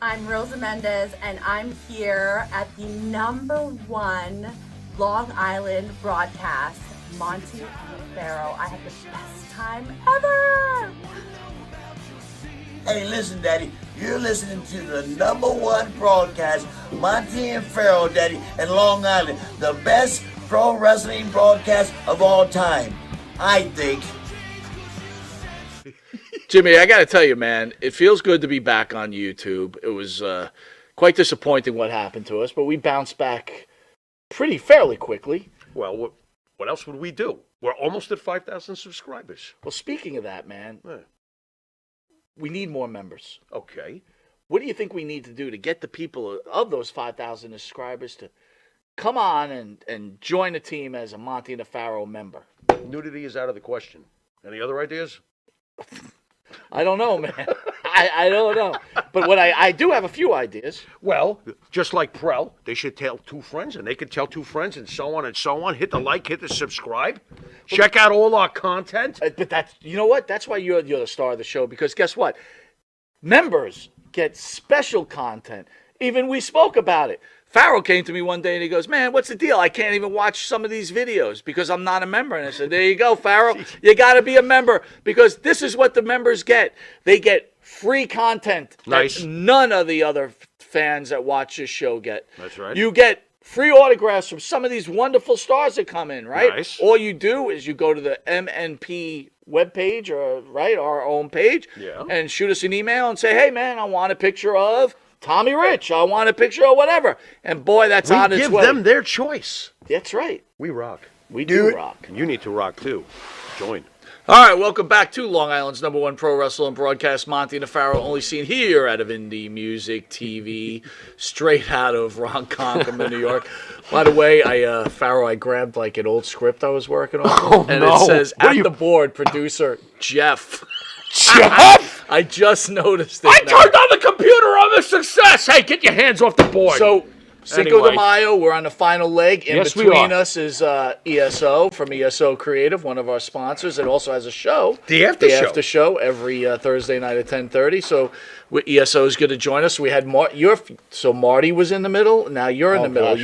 I'm Rosa Mendez, and I'm here at the #1 Long Island broadcast, Monty and Pharaoh. I had the best time ever! Hey, listen, Daddy, you're listening to the #1 broadcast, Monty and Pharaoh, Daddy, in Long Island. The best pro wrestling broadcast of all time, I think. Jimmy, I got to tell you, man, it feels good to be back on YouTube. It was quite disappointing what happened to us, but we bounced back fairly quickly. Well, what else would we do? We're almost at 5,000 subscribers. Well, speaking of that, man, we need more members. Okay. What do you think we need to do to get the people of those 5,000 subscribers to come on and join the team as a Monty and the Pharaoh member? Nudity is out of the question. Any other ideas? I don't know, man. I don't know. But what I do have a few ideas. Well, just like Prel, they should tell 2 friends, and they could tell 2 friends, and so on and so on. Hit the like, hit the subscribe. Check out all our content. But that's, you know what? That's why you're the star of the show, because guess what? Members get special content. Even we spoke about it. Pharaoh came to me one day and he goes, man, what's the deal? I can't even watch some of these videos because I'm not a member. And I said, there you go, Pharaoh. You got to be a member because this is what the members get. They get free content that none of the other fans that watch this show get. That's right. You get free autographs from some of these wonderful stars that come in, right? Nice. All you do is you go to the MNP webpage or, right, our own page, and shoot us an email and say, hey, man, I want a picture of Tommy Rich, I want a picture of whatever. And boy, that's on its way. We give them their choice. That's right. We rock. We do rock. And you need to rock too. Join. All right, welcome back to Long Island's #1 pro wrestling broadcast, Monty and the Pharaoh, only seen here out of Indie Music TV, straight out of Ronkonkoma, New York. By the way, Pharaoh, I grabbed like an old script I was working on, it says, the board, producer Jeff. Jeff? I just noticed it. Turned on the computer on the success. Hey, get your hands off the board. So, Cinco de Mayo, we're on the final leg. In between us is ESO from ESO Creative, one of our sponsors. It also has a show. The After Show every Thursday night at 10:30. So ESO is going to join us. We had so Marty was in the middle. Now you're in the middle.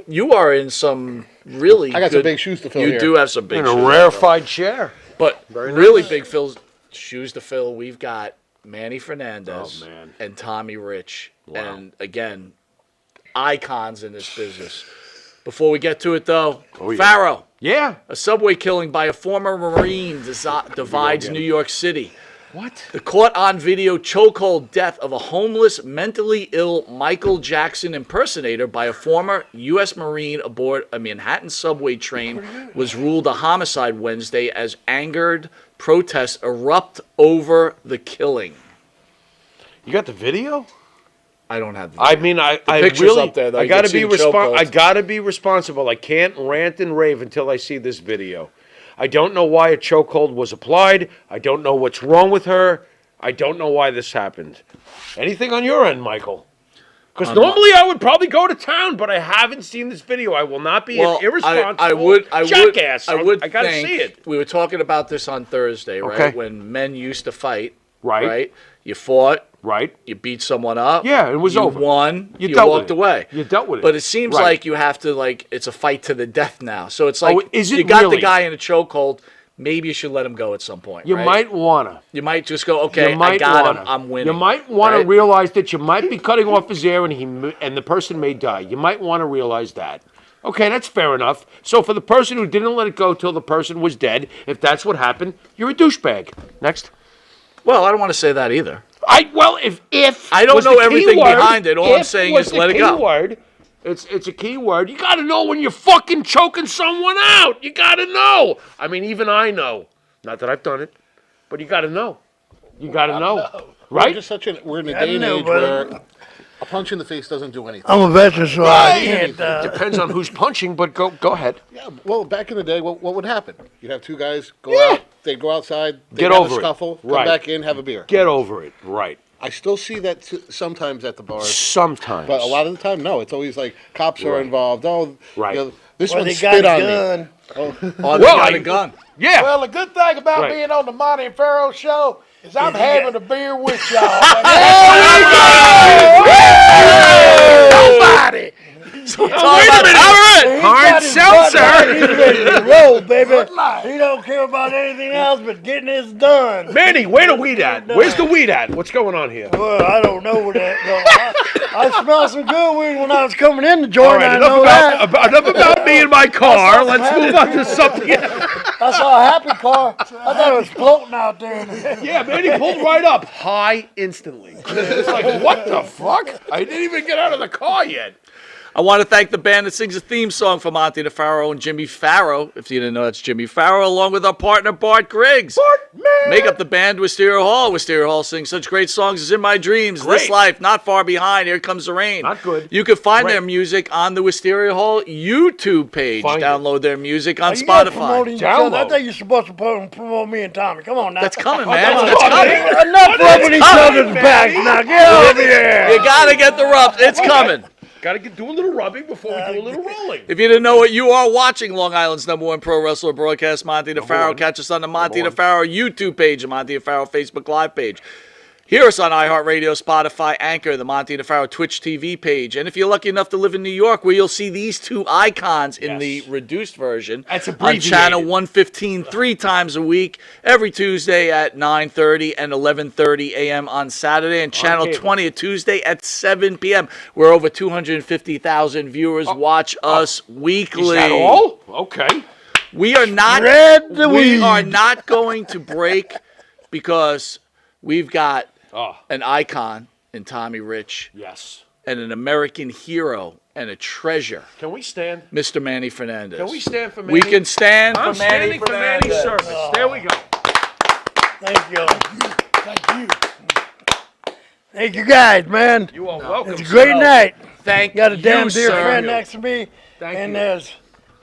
You are in some really I got some big shoes to fill You here. do have some big shoes. In a rarefied chair. But really big shoes to fill. We've got Manny Fernandez and Tommy Rich. Wow. And again, icons in this business. Before we get to it, though, Pharaoh. Yeah. A subway killing by a former Marine divides New York City. What? The caught-on-video chokehold death of a homeless, mentally ill Michael Jackson impersonator by a former U.S. Marine aboard a Manhattan subway train was ruled a homicide Wednesday as angered protests erupt over the killing. You got the video? I don't have the video. I mean, I picture's really, up there, though. I gotta be responsible. I can't rant and rave until I see this video. I don't know why a chokehold was applied. I don't know what's wrong with her. I don't know why this happened. Anything on your end, Michael? Because normally I would probably go to town, but I haven't seen this video. I will not be an irresponsible jackass. I gotta see it. We were talking about this on Thursday, right? When men used to fight, right? You fought. Right. You beat someone up. Yeah, it was over. You won. You walked away. You dealt with it. But it seems like you have to, it's a fight to the death now. So it's like, you got the guy in a chokehold. Maybe you should let him go at some point. You might want to. You might just go, okay, I got him. I'm winning. You might want to realize that you might be cutting off his ear and the person may die. You might want to realize that. Okay, that's fair enough. So for the person who didn't let it go till the person was dead, if that's what happened, you're a douchebag. Next. Well, I don't want to say that either. If I don't know everything behind it, all I'm saying is let it go. It's a key word. You got to know when you're fucking choking someone out. You got to know. I mean, even I know. Not that I've done it, but you got to know. You got to know. Right? We're in a day and age where a punch in the face doesn't do anything. I'm a veteran, so I can't. Depends on who's punching, but go ahead. Yeah, well, back in the day, what would happen? You'd have 2 guys go out. They'd go outside. They'd get have over a scuffle. it. Come back in, have a beer. Get over it. Right. I still see that sometimes at the bars. Sometimes. But a lot of the time, no. It's always like cops are involved. Oh, right. This one spit on me. Oh, they got a gun. Yeah. Well, the good thing about being on the Monty and Pharaoh show is I'm having a beer with y'all. a good Baby, life. he don't care about anything else but getting this done. Manny, where the weed at? Where's the weed at? What's going on here? Well, I don't know where that goes. I smelled some good weed when I was coming in the joint. All right, I enough know that. enough about me and my car. Let's move on to something else. I saw a happy car. I thought it was floating out there. Yeah, Manny pulled right up. High instantly. It's like, what the fuck? I didn't even get out of the car yet. I want to thank the band that sings a theme song for Monty DeFaro and Jimmy Farrow. If you didn't know, that's Jimmy Farrow, along with our partner, Bart Griggs. Make up the band Wisteria Hall. Wisteria Hall sings such great songs as In My Dreams, This Life, Not Far Behind, Here Comes the Rain. Not good. You can find their music on the Wisteria Hall YouTube page. Find Download their music on You guys Spotify. promoting each other. I Download. thought you were supposed to promote me and Tommy. Come on now. That's coming, man. Come on, That's coming. man. Enough rubbing each coming, other's backs now. Get over here. You got to get the rubs. It's coming. Got to do a little rubbing before we do a little rolling. If you didn't know it, you are watching Long Island's #1 pro wrestler broadcast, Monty DeFaro. one. Catch us on the Monty DeFaro YouTube page and Monty DeFaro Facebook Live page. Hear us on iHeartRadio, Spotify, Anchor, the Monty DeFaro Twitch TV page. And if you're lucky enough to live in New York, where you'll see these two icons in the reduced version That's on abbreviated. channel 115 3 times a week, every Tuesday at 9:30 and 11:30 a.m. on Saturday, and channel cable. 20 at Tuesday at 7 p.m., where over 250,000 viewers watch us weekly. Is that all? Okay. We are not. Spread the We weed. are not going to break because we've got Oh, an icon in Tommy Rich yes. and an American hero and a treasure, Can we stand? Mr. Manny Fernandez. Can we stand for Manny? We can stand I'm for Manny standing for Manny's Fernandez. service. There we go. Thank you. Thank you. Thank you guys, man. You are welcome. It's a great sir. night. Thank Got a you, damn dear sir. friend next to me. Thank and you. there's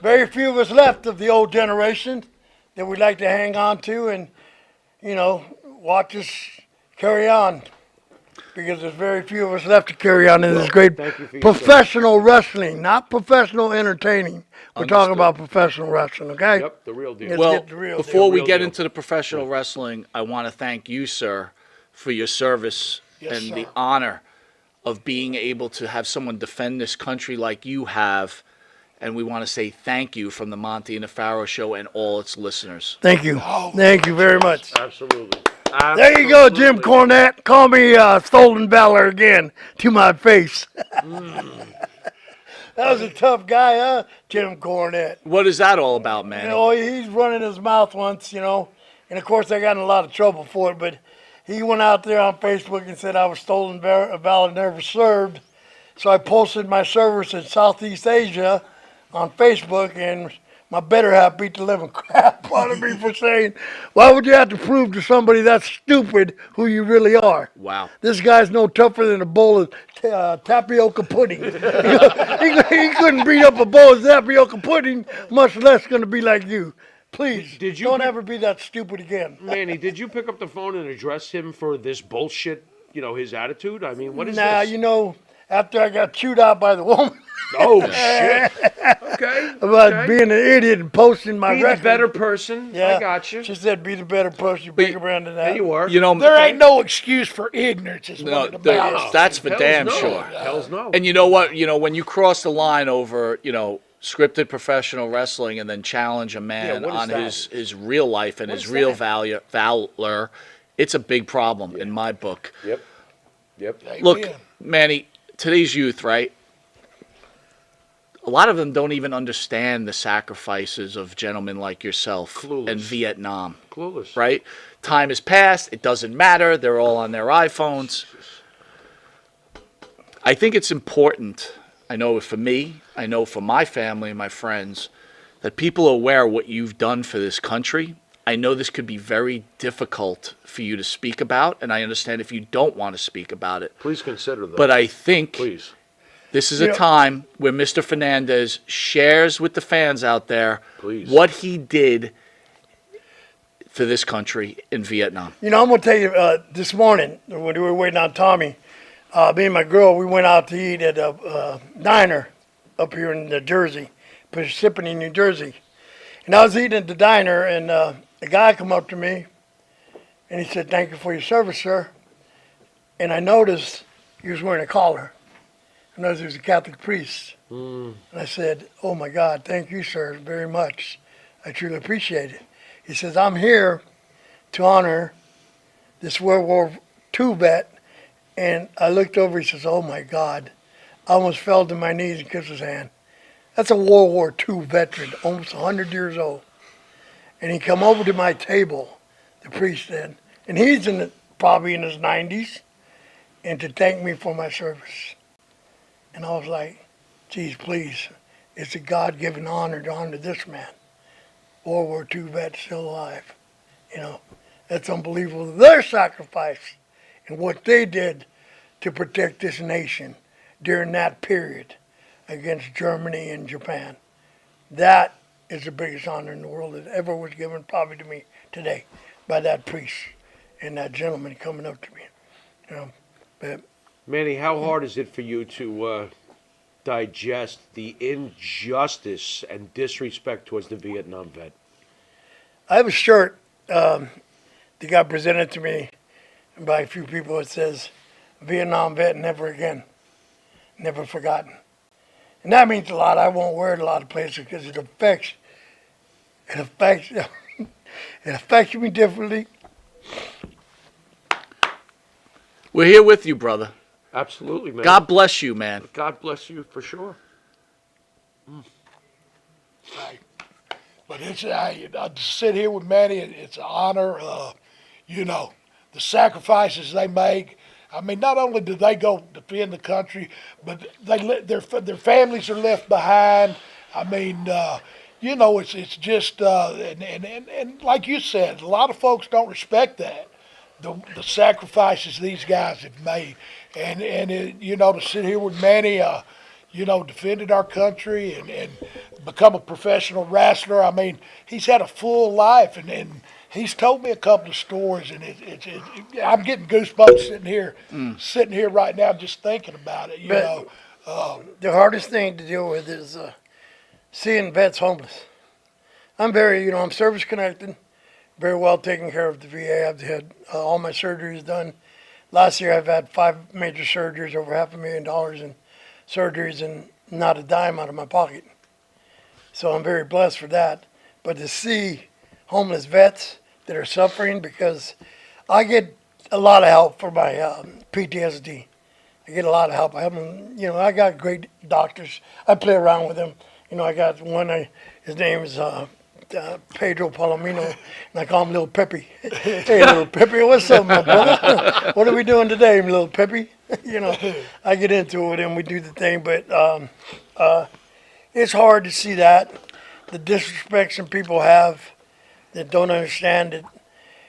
very few of us left of the old generation that we'd like to hang on to and, watch us carry on. Because there's very few of us left to carry on in this great thank you for your professional wrestling, not professional entertaining. We're talking about professional wrestling, okay? Yep, the real deal. Let's Well, get the real before deal. we Real get deal. into the professional wrestling, I want to thank you, sir, for your service and the honor of being able to have someone defend this country like you have. And we want to say thank you from the Monty and the Pharaoh Show and all its listeners. Thank you. Thank you very much. Absolutely. There you go, Jim Cornette. Call me Stolen Valor again to my face. That was a tough guy, huh, Jim Cornette? What is that all about, man? He's running his mouth once, and of course I got in a lot of trouble for it, but he went out there on Facebook and said I was stolen valor, never served. So I posted my service in Southeast Asia on Facebook, and my better half beat the living crap out of me for saying, why would you have to prove to somebody that's stupid who you really are? Wow. This guy's no tougher than a bowl of tapioca pudding. he couldn't beat up a bowl of tapioca pudding, much less going to be like you. Please, Did you don't pick- ever be that stupid again. Manny, did you pick up the phone and address him for this bullshit, his attitude? I mean, what is Nah, this? after I got chewed out by the woman Oh, shit. Okay. about okay. being an idiot and posting my Be the record. better person. Yeah, I got you. She said, be the better person, you bigger brand than that. There you were. There ain't no excuse for ignorance. Is No, what it amounts to. that's for Hells damn no. sure. Hells no. And you know what? When you cross the line over, scripted professional wrestling and then challenge a man what is on that? his real life and his real valor, it's a big problem in my book. Yep. Look, Amen. Manny, today's youth, right? A lot of them don't even understand the sacrifices of gentlemen like yourself Clueless. and Vietnam, Clueless. right? Time has passed. It doesn't matter. They're all on their iPhones. I think it's important, I know for me, I know for my family and my friends, that people are aware of what you've done for this country. I know this could be very difficult for you to speak about, and I understand if you don't want to speak about it. Please consider that. But I think Please. this is a time where Mr. Fernandez shares with the fans out there Please. what he did for this country in Vietnam. I'm going to tell you, this morning, when we were waiting on Tommy, me and my girl, we went out to eat at a diner up here in New Jersey, Parsippany, New Jersey. And I was eating at the diner, and a guy come up to me, and he said, thank you for your service, sir. And I noticed he was wearing a collar. I noticed he was a Catholic priest. And I said, oh, my God, thank you, sir, very much. I truly appreciate it. He says, I'm here to honor this World War II vet. And I looked over, he says, oh my God. I almost fell to my knees and kissed his hand. That's a World War II veteran, almost 100 years old. And he come over to my table, the priest did, and he's probably in his 90s, and to thank me for my service. And I was like, geez, please, it's a God-given honor to honor this man. World War II vet still alive. You know, that's unbelievable. Their sacrifice and what they did to protect this nation during that period against Germany and Japan. That is the biggest honor in the world that ever was given probably to me today by that priest and that gentleman coming up to me. You know, but Manny, how hard is it for you to digest the injustice and disrespect towards the Vietnam vet? I have a shirt that got presented to me by a few people. It says, Vietnam vet, never again, never forgotten. And that means a lot. I won't wear it a lot of places because it affects it affects me differently. We're here with you, brother. Absolutely, man. God bless you, man. God bless you for sure. But it's to sit here with Manny. It's an honor. You know, the sacrifices they make. I mean, not only do they go defend the country, but their families are left behind. I mean, you know, it's just and like you said, a lot of folks don't respect that. The sacrifices these guys have made, and you know, to sit here with Manny, you know, defended our country and become a professional wrestler. I mean, he's had a full life, and he's told me a couple of stories, and I'm getting goosebumps sitting here right now just thinking about it. You But- know, The hardest thing to deal with is seeing vets homeless. I'm I'm service connected, very well taken care of at the VA. I've had all my surgeries done. Last year I've had 5 major surgeries, over $500,000 in surgeries, and not a dime out of my pocket. So I'm very blessed for that. But to see homeless vets that are suffering, because I get a lot of help for my PTSD. I get a lot of help. I got great doctors. I play around with them. You know, I got one, his name is Pedro Palomino, and I call him Little Peppy. Hey, Little Peppy, what's up, my brother? What are we doing today, Little Peppy? You know, I get into it with him, we do the thing, but it's hard to see that, the disrespect some people have that don't understand it.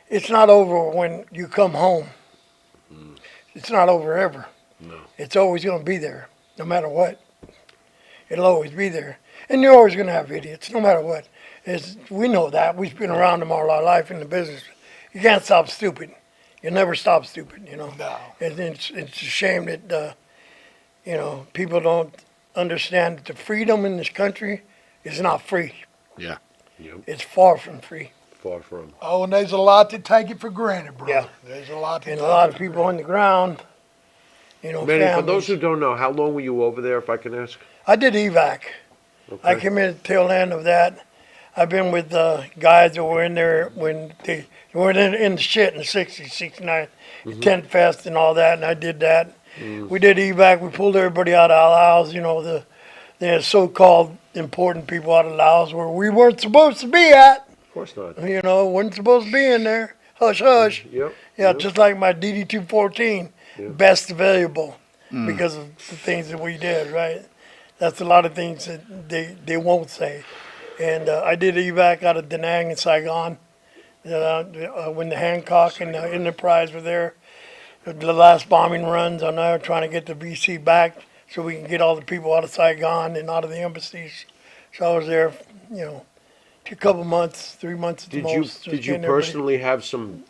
It's not over when you come home. It's not over ever. No. It's always going to be there, no matter what. It'll always be there. And you're always going to have idiots, no matter what. We know that. We've been around them all our life in the business. You can't stop stupid. You'll never stop stupid, you know. No. And it's a shame that, you know, people don't understand that the freedom in this country is not free. Yeah. Yep. It's far from free. Far from. oh, and there's a lot that take it for granted, bro. Yeah. There's a lot. And a lot of people on the ground, you know, Manny, for families. those who don't know, how long were you over there, if I can ask? I did evac. Okay. I came in at the tail end of that. I've been with guys that were in there when they were in the shit in the 60s, 69, Tent Fest and all that, and I did that. We did evac. We pulled everybody out of Laos, you know, the so-called important people out of Laos where we weren't supposed to be at. Of course not. You know, wasn't supposed to be in there. Hush, hush. Yep. Yeah, Yep. just like my DD-214, Yeah. best available because of the things that we did, right? That's a lot of things that they won't say. And I did evac out of Da Nang and Saigon when the Hancock and the Enterprise were there. The last bombing runs on there, trying to get the VC back so we can get all the people out of Saigon and out of the embassies. So I was there, you know, a couple months, 3 months at the Did you most. just getting everybody- personally have some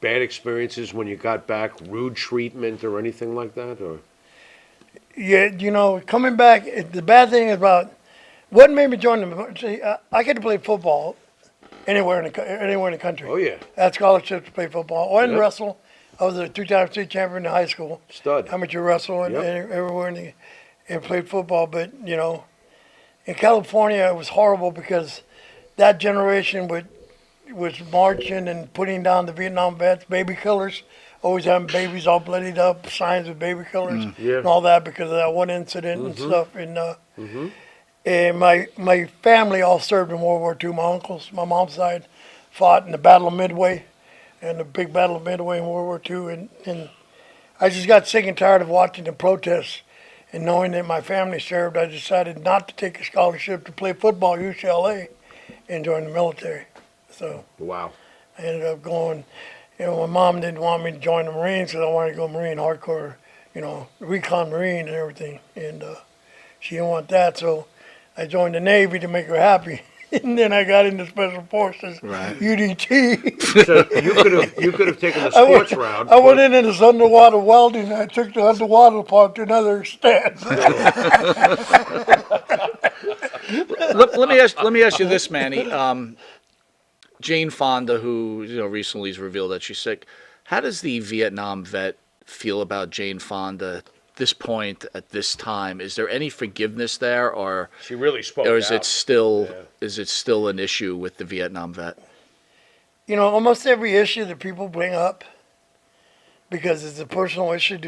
bad experiences when you got back, rude treatment or anything like that, or? Yeah, you know, coming back, the bad thing about what made me join them. See, I get to play football anywhere in the country. Oh yeah, I had scholarships to play football or Yep. wrestle. I was a 2-time state champion in high school, stud. amateur wrestle, and Yep. everywhere and played football. But you know, in California, it was horrible because that generation was marching and putting down the Vietnam vets, baby killers, always having babies all bloodied up, signs of baby killers Yeah. and all that because of that one incident and stuff. And my family all served in World War II. My uncles, my mom's side, fought in the Battle of Midway, and the big Battle of Midway in World War II. And I just got sick and tired of watching the protests. And knowing that my family served, I decided not to take a scholarship to play football at UCLA and join the military. So Wow. I ended up going. My mom didn't want me to join the Marines because I wanted to go Marine hardcore, recon Marine and everything. And she didn't want that, so I joined the Navy to make her happy. And then I got into Special Forces, Right. UDT. So you could have taken the sports route. I went into this underwater welding, and I took the underwater part to another extent. Let me ask you this, Manny. Jane Fonda, who recently has revealed that she's sick. How does the Vietnam vet feel about Jane Fonda at this point, at this time? Is there any forgiveness there, or She really spoke is out. it still an issue with the Vietnam vet? Almost every issue that people bring up, because it's a personal issue,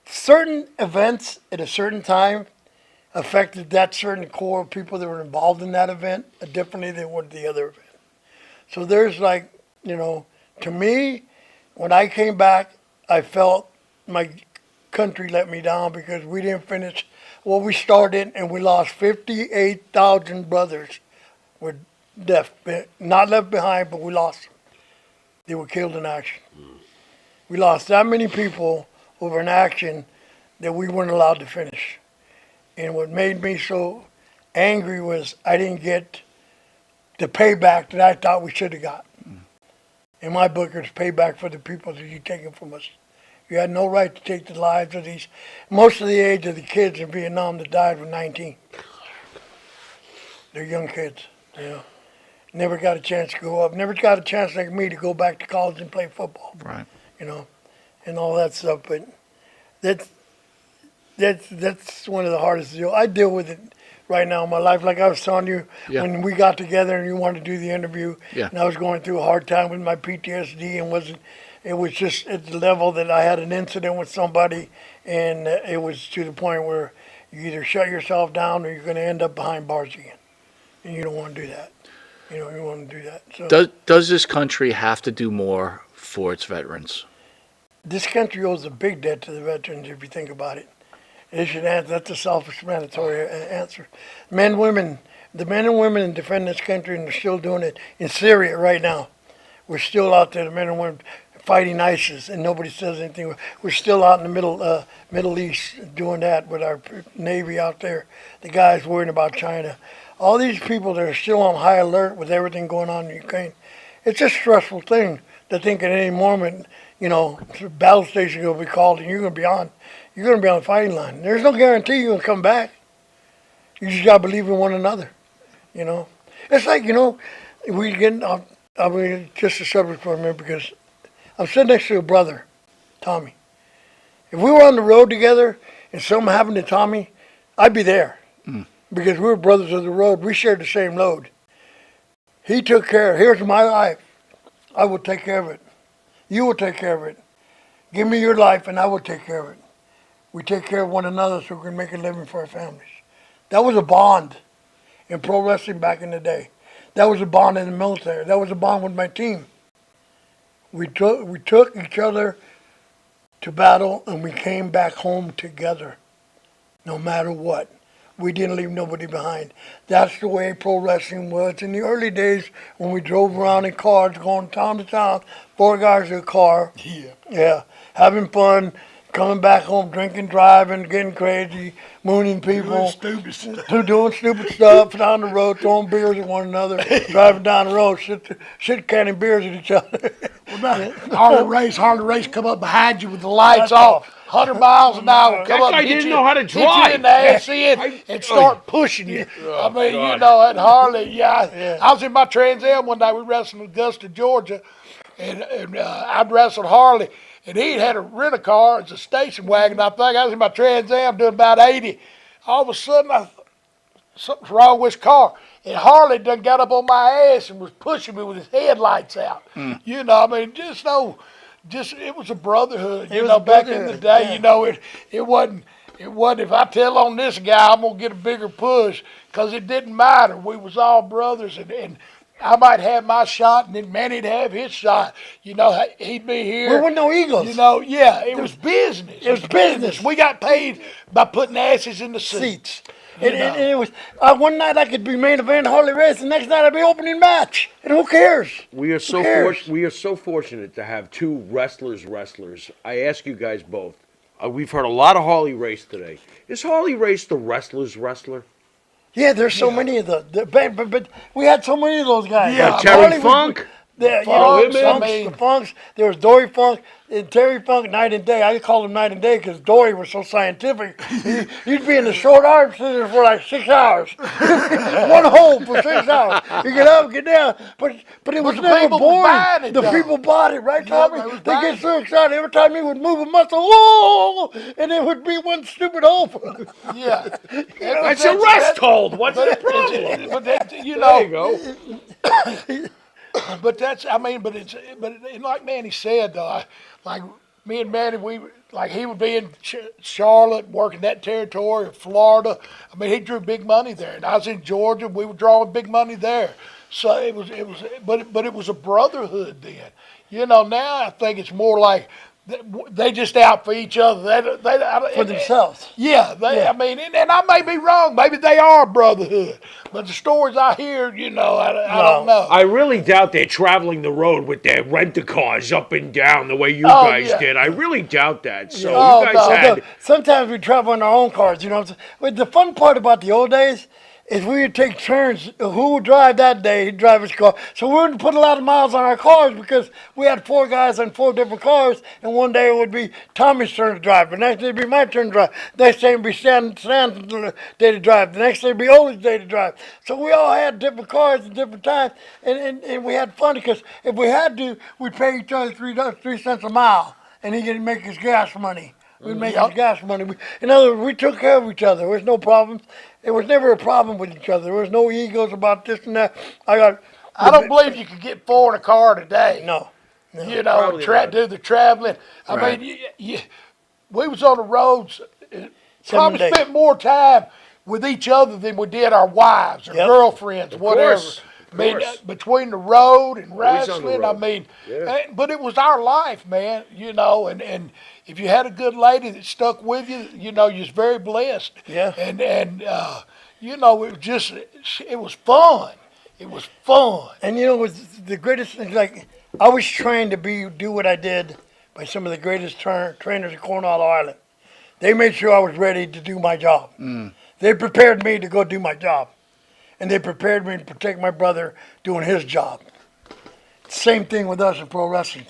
certain events at a certain time affected that certain core of people that were involved in that event differently than what the other event. So there's to me, when I came back, I felt my country let me down because we didn't finish what we started, and we lost 58,000 brothers were not left behind, but we lost them. They were killed in action. We lost that many people over an action that we weren't allowed to finish. And what made me so angry was I didn't get the payback that I thought we should have got. In my book, it's payback for the people that you've taken from us. You had no right to take the lives of these. Most of the age of the kids in Vietnam that died were 19. They're young kids, Never got a chance to grow up. Never got a chance like me to go back to college and play football. Right. And all that stuff. But that's one of the hardest deals. I deal with it right now in my life. Like I was telling you, when we got together and you wanted to do the interview, and I was going through a hard time with my PTSD and it was just at the level that I had an incident with somebody, and it was to the point where you either shut yourself down or you're going to end up behind bars again. And you don't want to do that. You want to do that. So Does this country have to do more for its veterans? this country owes a big debt to the veterans if you think about it. They should answer. That's a self-explanatory answer. The men and women defending this country, and they're still doing it in Syria right now. We're still out there, the men and women fighting ISIS, and nobody says anything. We're still out in the Middle East doing that with our Navy out there. The guys worrying about China. All these people that are still on high alert with everything going on in Ukraine. It's a stressful thing to think at any moment, the battle station will be called and you're going to be on the fighting line. There's no guarantee you're going to come back. You just got to believe in one another, It's like, we get, I mean, just a subject for a minute because I'm sitting next to a brother, Tommy. If we were on the road together and something happened to Tommy, I'd be there because we were brothers of the road. We shared the same load. He took care. Here's my life. I will take care of it. You will take care of it. Give me your life and I will take care of it. We take care of one another so we can make a living for our families. That was a bond in pro wrestling back in the day. That was a bond in the military. That was a bond with my team. We took each other to battle and we came back home together, no matter what. We didn't leave nobody behind. That's the way pro wrestling was in the early days when we drove around in cars, going town to town, 4 guys in a car. Yeah, having fun, coming back home, drinking, driving, getting crazy, mooning people. Doing stupid stuff down the road, throwing beers at one another, driving down the road, shit canning beers at each other. Harley race come up behind you with the lights off. 100 miles an hour. Come up guy and hit didn't you, know how to hit you drive. in the ass and start pushing you. I mean, at Harley, I was in my Trans Am one night. We wrestled in Augusta, Georgia, and I'd wrestled Harley. And he had a rent-a-car. It's a station wagon, I think. I was in my Trans Am doing about 80. All of a sudden, something's wrong with his car. And Harley done got up on my ass and was pushing me with his headlights out. You know, I mean, it was a brotherhood. You know, back in the day, you know, it wasn't. It wasn't, if I tell on this guy, I'm going to get a bigger push, because it didn't matter. We was all brothers, and I might have my shot, and then Manny'd have his shot. You know, he'd be here. There wasn't no Eagles. You know, yeah, it was business. It was business. We got paid by putting asses in the seats. And it was, one night I could be main event Harley race, the next night I'd be opening match. And who cares? We are so fortunate to have two wrestlers. I ask you guys both. We've heard a lot of Harley race today. Is Harley race the wrestler's wrestler? Yeah, there's so many of but we had so many of those guys. Yeah, Terry Funk. Yeah, the Funks. There was Dory Funk and Terry Funk night and day. I call him night and day because Dory was so scientific. He'd be in the short arm scissors for like 6 hours. One hole for 6 hours. You get up, get down. But it was never boring. The people bought it, right, Tommy? They get so excited every time he would move a muscle. Whoa! And it would be one stupid hole. Yeah. It's a rest hold. What's the problem? But that, you know. There you go. But that's, I mean, like Manny said, like me and Manny, he would be in Charlotte working that territory of Florida. I mean, he drew big money there, and I was in Georgia. We were drawing big money there. So it was a brotherhood then. You know, now I think it's more like they just out for each other. For themselves. Yeah, I mean, and I may be wrong. Maybe they are a brotherhood. But the stories I hear, you know, I don't know. I really doubt they're traveling the road with their rent-a-cars up and down the way you guys did. I really doubt that. So you guys had... Sometimes we travel in our own cars, you know. But the fun part about the old days is we would take turns. Who would drive that day? He'd drive his car. So we wouldn't put a lot of miles on our cars because we had 4 guys on 4 different cars, and one day it would be Tommy's turn to drive. The next day it would be my turn to drive. The next day it would be Stan's day to drive. The next day it would be Ole's day to drive. So we all had different cars at different times, and we had fun because if we had to, we'd pay each other 3 cents a mile, and he could make his gas money. We'd make his gas money. In other words, we took care of each other. There was no problems. There was never a problem with each other. There was no egos about this and that. I don't believe you could get 4 in a car today. No. You know, do the traveling. I mean, we was on the roads. Probably spent more time with each other than we did our wives or girlfriends, whatever. I mean, between the road and wrestling, I mean, but it was our life, man, you know, and if you had a good lady that stuck with you, you know, you was very blessed. Yeah. And you know, it was fun. It was fun. And, you know, it was the greatest thing, like, I was trained to do what I did by some of the greatest trainers in Cornwall, Ireland. They made sure I was ready to do my job. They prepared me to go do my job. And they prepared me to protect my brother doing his job. Same thing with us in pro wrestling.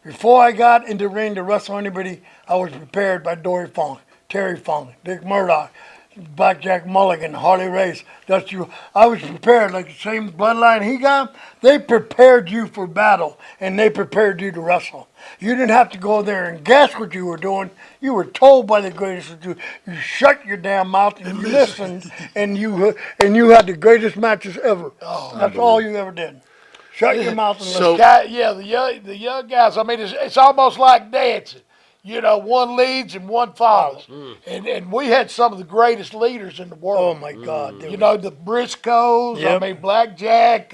Before I got into the ring to wrestle anybody, I was prepared by Dory Funk, Terry Funk, Dick Murdoch, Blackjack Mulligan, Harley Race, Dusty Rhodes. I was prepared, like the same bloodline he got. They prepared you for battle, and they prepared you to wrestle. You didn't have to go there and guess what you were doing. You were told by the greatest. You shut your damn mouth and you listened, and you had the greatest matches ever. That's all you ever did. Shut your mouth and listen. The young guys. I mean, it's almost like dancing. You know, one leads and one follows. And we had some of the greatest leaders in the world. Oh, my God. You know, the Briscoes, I mean, Blackjack,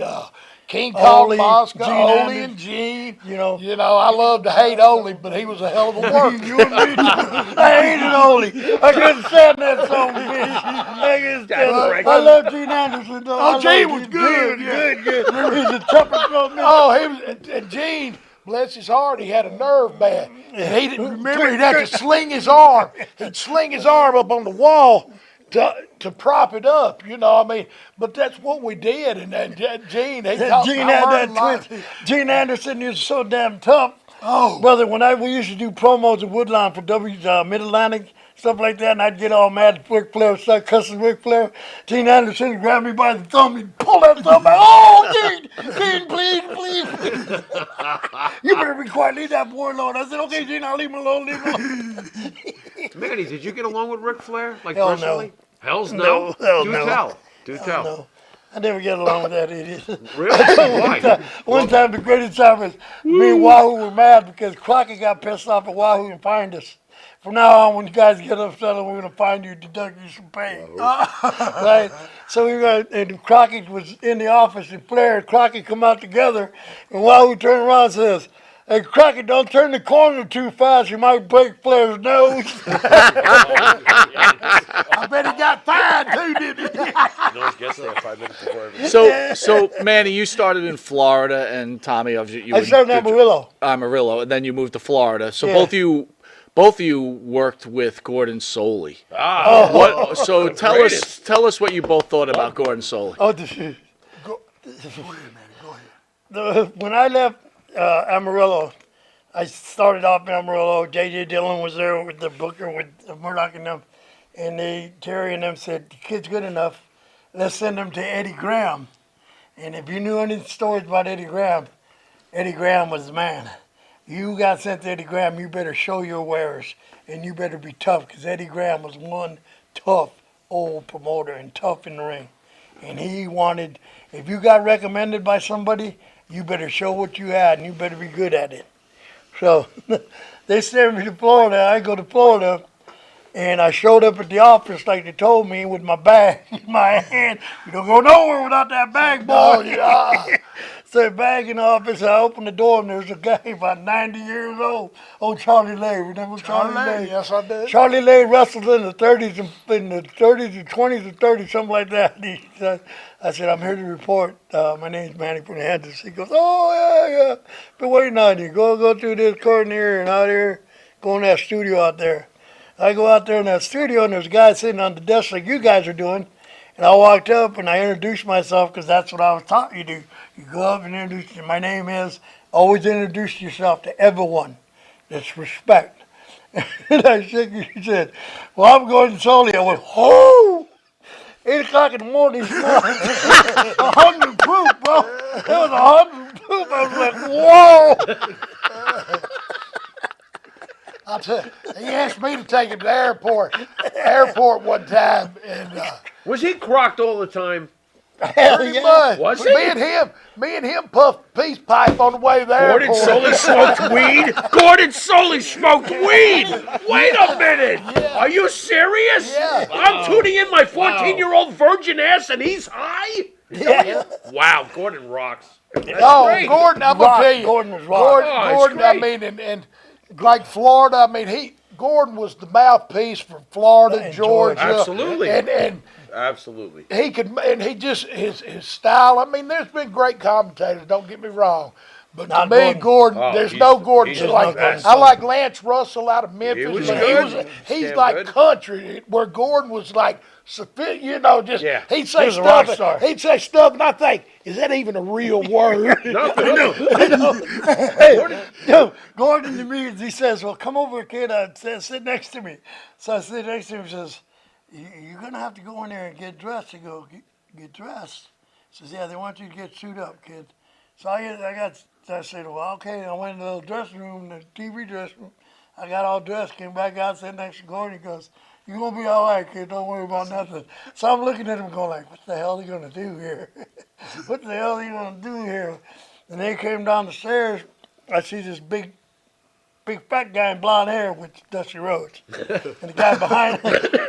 King Kong, Moscow, Solie and Gene. You know, I love to hate Ole, but he was a hell of a worker. You and me too. I hated Ole. I couldn't stand that song, bitch. I love Gene Anderson, though. Oh, Gene was good. Good. He's a tougher from me. Oh, and Gene, bless his heart, he had a nerve bad. And he didn't remember he'd have to sling his arm. He'd sling his arm up on the wall to prop it up, you know. I mean, but that's what we did. And Gene, Gene had that twist. Gene Anderson was so damn tough. Oh, brother, when we used to do promos at Woodlawn for Mid Atlantic, stuff like that, and I'd get all mad at Ric Flair, start cussing Ric Flair. Gene Anderson would grab me by the thumb, he'd pull that thumb out. Oh, Gene, please. You better be quiet, leave that boy alone. I said, okay, Gene, I'll leave him alone, Manny, did you get along with Ric Flair? Like Hell personally? no. Hell's no. Hell Do no. tell. Do Oh, tell. no. I never get along with that idiot. Really? Why? One time, the greatest time was me and Wahoo were mad because Crockett got pissed off at Wahoo and fined us. From now on, when you guys get upset, we're going to find you, deduct you some pay. Right? So we were, and Crockett was in the office, and Flair and Crockett come out together, and Wahoo turned around and says, "Hey, Crockett, don't turn the corner too fast. You might break Flair's nose." I bet he got fined too, didn't he? No one gets there 5 minutes before everything. So Manny, you started in Florida, and Tommy, obviously, you I started in Amarillo. Amarillo, and then you moved to Florida. So Yeah. both of you worked with Gordon Solie. Ah, So the tell greatest. us what you both thought about Gordon Solie. Oh, when I left Amarillo, I started off in Amarillo. J.J. Dillon was there with the Booker, with Murdoch and them. And Terry and them said, "The kid's good enough. Let's send him to Eddie Graham." And if you knew any stories about Eddie Graham was the man. You got sent to Eddie Graham, you better show your wares. And you better be tough, because Eddie Graham was one tough old promoter and tough in the ring. And he wanted, if you got recommended by somebody, you better show what you had, and you better be good at it. So they sent me to Florida. I go to Florida, and I showed up at the office like they told me with my bag in my hand. You don't go nowhere without that bag, boy. So bag in the office, I opened the door, and there's a guy about 90 years old Charlie Lay. Remember Charlie Lay? Yes, I did. Charlie Lay wrestled in the 30s and 20s and 30s, something like that. I said, "I'm here to report. My name's Manny Fernandez." He goes, "Oh, yeah. Been waiting on you. Go through this curtain here and out here. Go in that studio out there." I go out there in that studio, and there's a guy sitting on the desk like you guys are doing. And I walked up, and I introduced myself, because that's what I was taught you do. You go up and introduce you. My name is, always introduce yourself to everyone. That's respect. And I shook his he said, "Well, I'm Gordon Solie." I went, "Oh! 8 o'clock in the morning, it's 100 proof, bro. It was 100 proof." I was like, "Whoa!" I'll tell you, he asked me to take him to the airport one time, and was he crocked all the time? Hell pretty yeah. much. Was he? Me and him puffed peace pipe on the way there. Gordon Solie smoked weed? Gordon Solie smoked weed! Wait a minute! Are you serious? Yeah. I'm tuning in my 14-year-old virgin ass, and he's high? Yeah. Wow, Gordon rocks. No, great. Gordon, I'm gonna tell you, Gordon was rock. Oh, he's Gordon, I great. mean, and like Florida, I mean, Gordon was the mouthpiece for Florida, And Georgia, Absolutely. and Absolutely. he could, and he just his style. I mean, there's been great commentators. Don't get me wrong, but Not to me, Gordon. Gordon, Oh, there's he's no the- Gordon. he's Just the like best. I like Lance Russell out of Memphis. was but good. he's Damn like good. country, where Gordon was like, just Yeah. he'd say He was a rock stuff. star. He'd say stuff, and I think, is that even a real word? No. Yo, Gordon to me, he says, "Well, come over, kid. Sit next to me." So I sit next to him. He says, "You're going to have to go in there and get dressed." I go, get dressed? He says, "Yeah, they want you to get suited up, kid." So I said, "Well, okay." I went in the little dressing room, the TV dressing room. I got all dressed, came back out, sat next to Gordon. He goes, "You're going to be all right, kid. Don't worry about nothing." So I'm looking at him going like, what the hell are you going to do here? What the hell are you going to do here? And they came down the stairs. I see this big fat guy in blonde hair with Dusty Rhodes. And the guy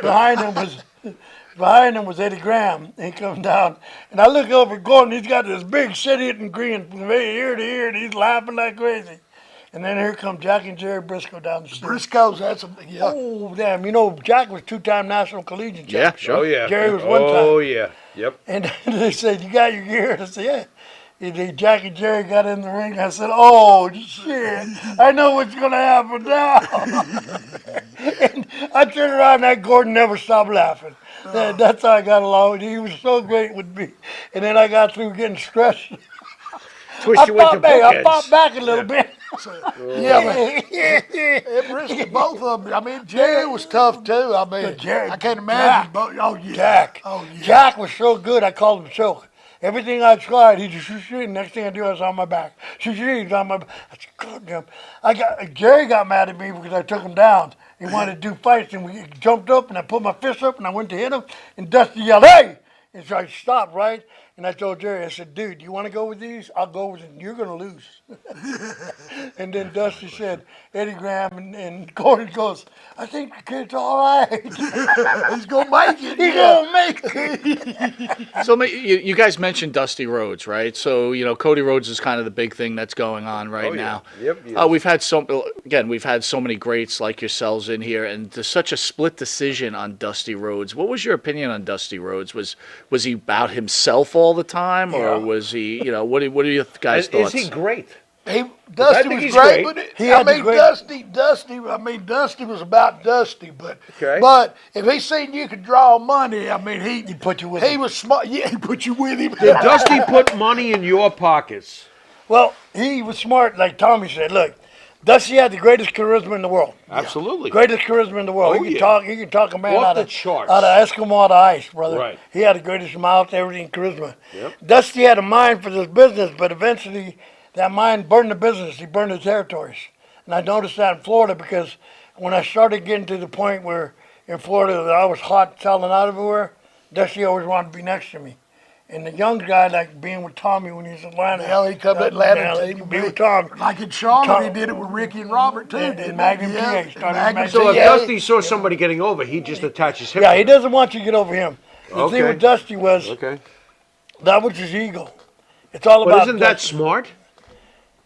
behind him was Eddie Graham. And he comes down, and I look over at Gordon. He's got this big shit-eating grin from ear to ear, and he's laughing like crazy. And then here come Jack and Jerry Briscoe down the stairs. Briscoes, that's a yeah. Oh, damn. You know, Jack was 2-time national collegiate Yeah, champion. sure. Oh, yeah. Jerry was one time. Oh, yeah. Yep. And they said, "You got your gear?" I said, "Yeah." And Jack and Jerry got in the ring. I said, "Oh, shit. I know what's going to happen now." And I turned around, and that Gordon never stopped laughing. That's how I got along. He was so great with me. And then I got through getting stressed. Twist you into I popped bookends. back a little bit. Yeah, but Briscoe, both of them. I mean, Jerry was tough too. I mean, Jerry- I can't imagine. Jack. But, oh yeah, Jack. Oh yeah. Jack was so good, I called him Choke. Everything I tried, he just shoot. Next thing I do, I was on my back. Shoot, he's on my back. I said, "God damn." Jerry got mad at me because I took him down. He wanted to do fights, and we jumped up, and I put my fist up, and I went to hit him, and Dusty yelled, "Hey!" And so I stopped, right? And I told Jerry, I said, dude, you want to go with these? I'll go with it. You're going to lose. And then Dusty said, Eddie Graham and Gordon goes, I think the kid's all right. He's gonna make it. He's going to make it. So you guys mentioned Dusty Rhodes, right? So Cody Rhodes is kind of the big thing that's going on right now. Yep. We've had so many greats like yourselves in here, and there's such a split decision on Dusty Rhodes. What was your opinion on Dusty Rhodes? Was he about himself all the time, or was he? What are your guys' thoughts? Is he great? Dusty think was he's great, great. but Dusty was about Dusty, but if he seen you could draw money, he put you with he him. was smart. Yeah, he put you with him. Did Dusty put money in your pockets? Well, he was smart, like Tommy said. Look, Dusty had the greatest charisma in the world. Absolutely. Greatest charisma in the world. Oh, He can talk a man Off out the of charts. Eskimo to ice, brother. Right. He had the greatest mouth, everything, charisma. Yep. Dusty had a mind for this business, but eventually that mind burned the business. He burned the territories. And I noticed that in Florida because when I started getting to the point where in Florida that I was hot selling out everywhere, Dusty always wanted to be next to me. And the young guy, like being with Tommy when he was in Atlanta. Hell, he come to Atlanta He to be with Tommy. Like in Charlotte, he did it with Ricky and Robert too. And didn't Magnum he? PA started Magnum with So if Yeah. Dusty saw somebody getting over, he just attaches him. Yeah, to he them. doesn't want you to get over him. The Okay. thing with Dusty was Okay. that was his ego. It's all But about isn't that Dusty. smart?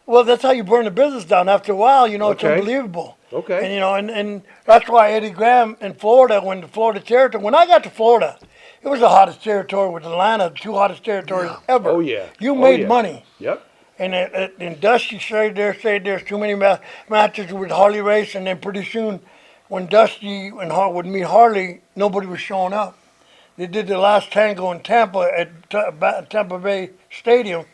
Well, that's how you burn the business down. After a while, it's Okay. unbelievable. Okay. And and that's why Eddie Graham in Florida, when the Florida territory, when I got to Florida, it was the hottest territory with Atlanta, the two hottest territories ever. Oh, yeah. You Oh, made yeah. money. Yep. And Dusty stayed there's too many matches with Harley Race, and then pretty soon, when Dusty and would meet Harley, nobody was showing up. They did the last tango in Tampa at Tampa Bay Stadium,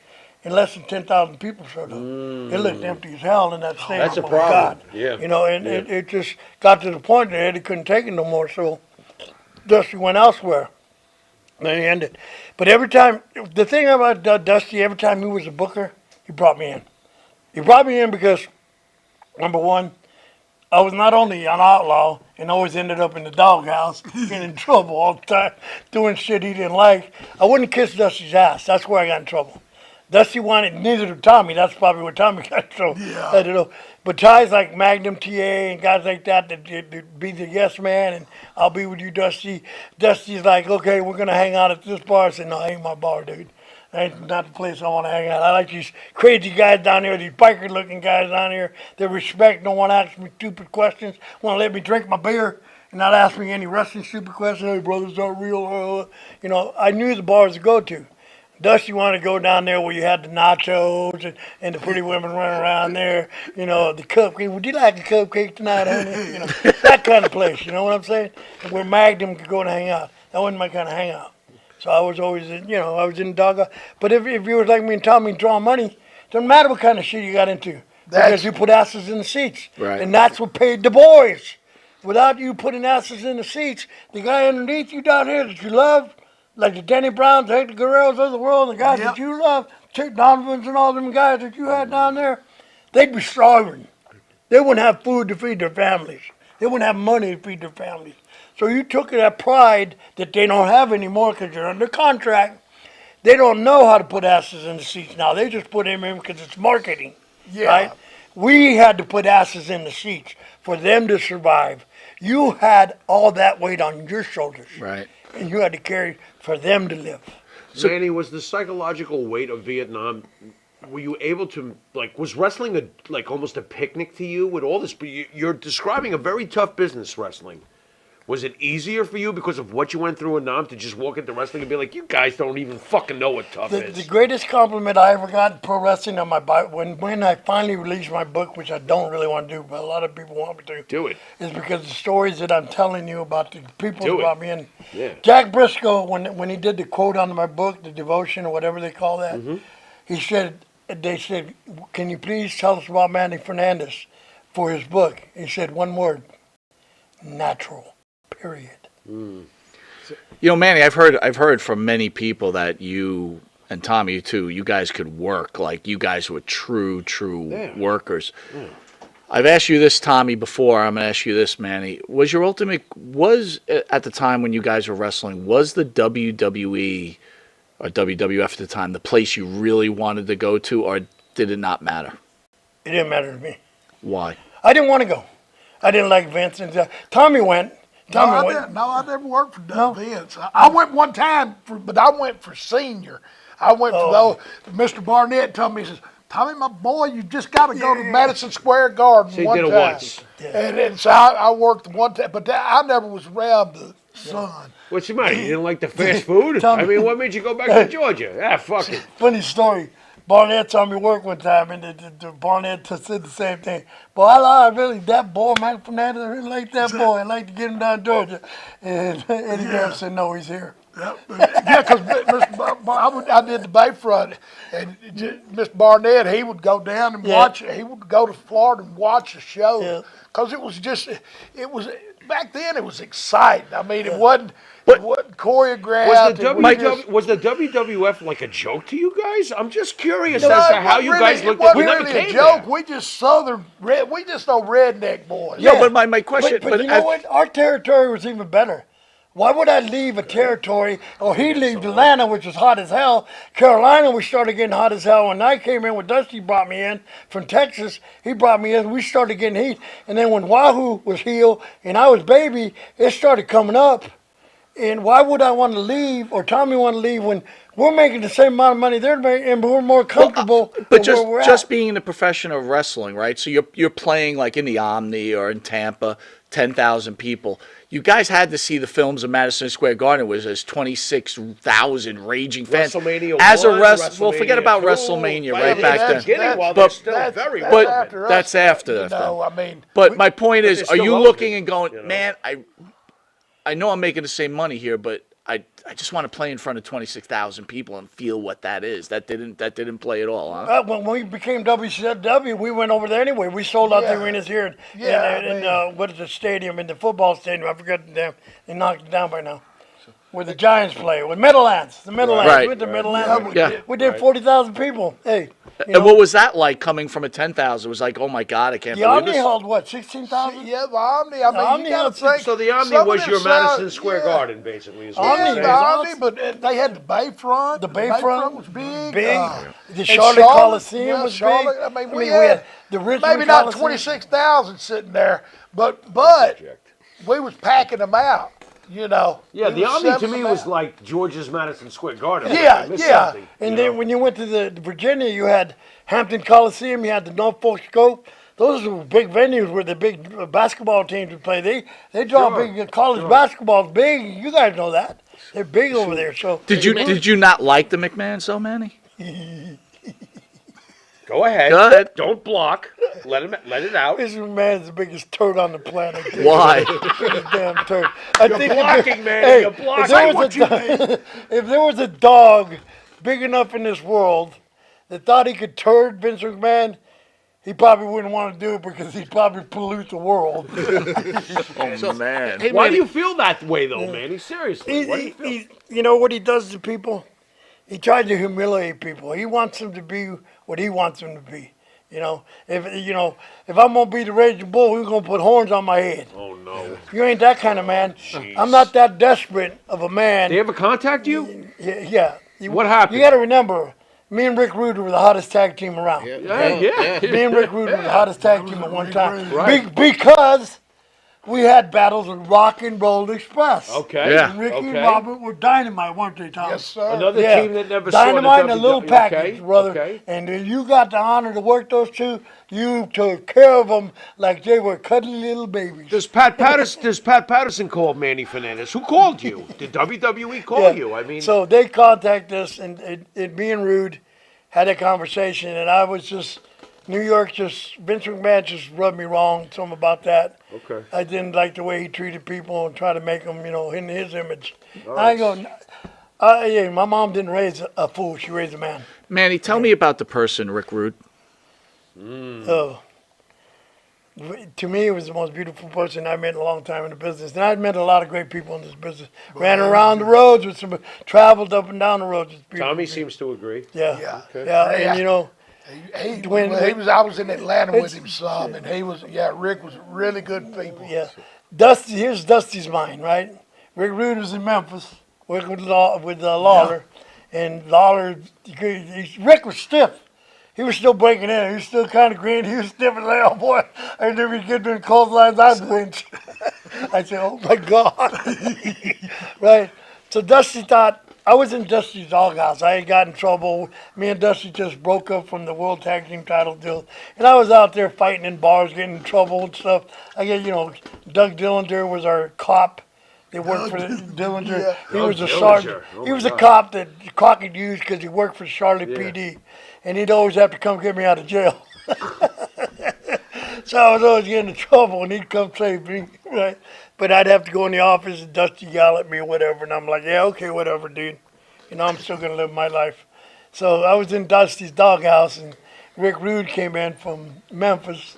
and less than 10,000 people showed up. It looked empty as hell in that stadium. That's a Oh, my problem. God. Yeah. And it just got to the point that Eddie couldn't take it no more, so Dusty went elsewhere. And then he ended. But every time, the thing about Dusty, every time he was a booker, he brought me in. He brought me in because, number one, I was not only an outlaw and always ended up in the doghouse, getting in trouble all the time, doing shit he didn't like. I wouldn't kiss Dusty's ass. That's where I got in trouble. Dusty wanted, neither did Tommy. That's probably where Tommy got in trouble. Yeah. I don't know. But guys like Magnum TA and guys like that be the yes man, and I'll be with you, Dusty. Dusty's like, okay, we're going to hang out at this bar. I said, no, ain't my bar, dude. That ain't not the place I want to hang out. I like these crazy guys down here, these biker-looking guys down here that respect, don't want to ask me stupid questions, want to let me drink my beer and not ask me any wrestling stupid questions. Hey, brothers aren't real. I knew the bars to go to. Dusty wanted to go down there where you had the nachos and the pretty women running around there, the cupcake. Would you like a cupcake tonight, honey? That kind of place, you know what I'm saying? Where Magnum could go and hang out. That wasn't my kind of hangout. So I was always, I was in the dog. But if you was like me and Tommy drawing money, doesn't matter what kind of shit you got into. Because you put asses in the seats. Right. And that's what paid the boys. Without you putting asses in the seats, the guy underneath you down here that you love, like the Danny Browns, the Hector Guerreros of the world, the guys that you love, Chick Donovans and all them guys that you had down there, they'd be starving. They wouldn't have food to feed their families. They wouldn't have money to feed their families. So you took that pride that they don't have anymore because you're under contract. They don't know how to put asses in the seats now. They just put them in because it's marketing. Yeah. Right? We had to put asses in the seats for them to survive. You had all that weight on your shoulders. Right. And you had to carry for them to live. Manny, was the psychological weight of Vietnam, were you able to, was wrestling almost a picnic to you with all this? You're describing a very tough business, wrestling. Was it easier for you because of what you went through in Nam to just walk into wrestling and be like, you guys don't even fucking know what tough is? The greatest compliment I ever got in pro wrestling on my bike, when I finally released my book, which I don't really want to do, but a lot of people want me to. Do it. Is because the stories that I'm telling you about the people Do who it. brought me in. Yeah. Jack Briscoe, when he did the quote on my book, the devotion or whatever they call that, they said, can you please tell us about Manny Fernandez for his book? He said one word, natural, period. Manny, I've heard from many people that you and Tommy too, you guys could work. Like you guys were true workers. I've asked you this, Tommy, before. I'm going to ask you this, Manny. Was your ultimate, at the time when you guys were wrestling, was the WWE or WWF at the time the place you really wanted to go to, or did it not matter? It didn't matter to me. Why? I didn't want to go. I didn't like Vince. And Tommy went. Tommy went. I never worked for Vince. I went one time, but I went for senior. I went for those. Mr. Barnett told me, he says, Tommy, my boy, you just got to go to Madison Square Garden So you one did it time. once. And so I worked one time, but I never was around the sun. What's the matter? You didn't like the fast food? Tommy- I mean, what made you go back to Georgia? Ah, fuck it. Funny story. Barnett saw me work one time, and the Barnett said the same thing. Boy, I really, that boy, Manny Fernandez, I really like that boy. I'd like to get him down to Georgia. And Eddie Graham said, no, he's here. Yeah, because I did the Bayfront, and Mr. Barnett, he would go down and watch. He would go to Florida and watch the show because it was back then. It was exciting. I mean, it wasn't choreographed. Was the WWF like a joke to you guys? I'm just curious No, as to how you guys looked at it. It We wasn't never really a came joke. there. We just Southern, we just no redneck boys. No, but my question, But you know what? Our territory was even better. Why would I leave a territory, or he leave Atlanta, which was hot as hell? Carolina, we started getting hot as hell. When I came in, when Dusty brought me in from Texas, he brought me in, we started getting heat. And then when Wahoo was heel and I was baby, it started coming up. And why would I want to leave, or Tommy want to leave, when we're making the same amount of money they're making, and we're more comfortable but where we're just at? being in the profession of wrestling, right? So you're playing like in the Omni or in Tampa, 10,000 people. You guys had to see the films of Madison Square Garden, which was 26,000 raging fans. WrestleMania As a 1, well, forget about WrestleMania 2, WrestleMania right back then. Beginning, while But- they're still very but- relevant. after us, that's after you that, know, though. I mean, But my point is, they're are still you relevant, looking and going, you know? man, I know I'm making the same money here, but I just want to play in front of 26,000 people and feel what that is. That didn't play at all, huh? When we became WCW, we went over there anyway. We sold out the Yeah. arenas here Yeah, in what is the stadium, in the football stadium. I forgot the damn. They knocked it down by now. Where the Giants play, with Meadowlands. The Meadowlands. Right. We went to Meadowlands. Yeah. We did 40,000 people. Hey. You And know, what was that like coming from a 10,000? It was like, oh my God, I can't the believe Omni this. held what, 16,000? yeah, the Omni. I mean, Omni you got had to think. So the Omni some of was them your sound- Madison Square yeah. Garden, basically. Is what Omni Yeah, you're the saying. was Omni, but they had the Bayfront. The Bayfront was big. Big. The and Charlotte Coliseum yeah, was Charlotte, big. I mean, we we had had the Richmond maybe not Coliseum. 26,000 sitting there, but we was packing them out. You know. Yeah, We the was Omni to sending me them was out. like George's Madison Square Garden. Yeah, I missed yeah. something, And you then know? when you went to the Virginia, you had Hampton Coliseum, you had the Norfolk Scope. Those were big venues where the big basketball teams would play. They draw Sure, big college basketball. Big. You guys know that. They're big over there. So Did you not like the McMahon so, Manny? Go ahead. Go ahead. Don't block. Let it out. this man's the biggest turd on the planet. Why? Biggest damn turd. You're blocking, man. You're blocking. If there, was if there was a dog big enough in this world that thought he could turd Vince McMahon, he probably wouldn't want to do it because he'd probably pollute the world. Oh man. Hey, Why Manny, do you feel that way, though, Manny? Seriously. Why do you feel? You know what he does to people? He tries to humiliate people. He wants them to be what he wants them to be. If I'm gonna be the Raging Bull, we're gonna put horns on my head. Oh, no. You ain't that kind of man. Jeez. I'm not that desperate of a man. They ever contact you? Yeah. What happened? You got to remember, me and Rick Rude were the hottest tag team around. Yeah. Me and Rick Rude were the hottest tag team at one time. Right. Because we had battles with Rock and Roll Express. Okay. Yeah. And Ricky and Okay. Robert were dynamite, weren't they, Tom? Yes, sir. Another Yeah. team that never Dynamite saw the and a little WWE. package, Okay, brother. Okay. And you got the honor to work those two. You took care of them like they were cuddly little babies. Does Pat Patterson call Manny Fernandez? Who called you? Did WWE call you? I mean, So they contacted us, and me and Rude had a conversation, and I was just, New York Vince McMahon just rubbed me wrong, something about that. Okay. I didn't like the way he treated people and try to make them, in his image. I go, yeah, my mom didn't raise a fool, she raised a man. Manny, tell me about the person, Rick Rude. Oh. To me, it was the most beautiful person I met in a long time in the business. And I've met a lot of great people in this business. Ran around the roads with traveled up and down the roads. It's beautiful. Tommy seems to agree. Yeah. Yeah. Yeah. And I was in Atlanta with him some, and Rick was really good people. Yeah. Dusty, here's Dusty's mind, right? Rick Rude was in Memphis working with Lawler, and Lawler, Rick was stiff. He was still breaking in. He was still kind of green. He was stiff as hell, boy. I never get doing clotheslines. I blinched. I said, "Oh my God!" Right. So Dusty thought I was in Dusty's doghouse. I had got in trouble. Me and Dusty just broke up from the World Tag Team title deal, and I was out there fighting in bars, getting in trouble and stuff. I guess Doug Dillinger was our cop. They worked for Dillinger. Yeah. He was a Dillinger. sergeant. Oh He my was a God. cop that Crockett used because he worked for Charlotte PD, and he'd always have to come get me out of jail. So I was always getting in trouble, and he'd come save me, right? But I'd have to go in the office and Dusty yell at me or whatever, and I'm like, yeah, okay, whatever, dude. I'm still gonna live my life. So I was in Dusty's doghouse, and Rick Rude came in from Memphis,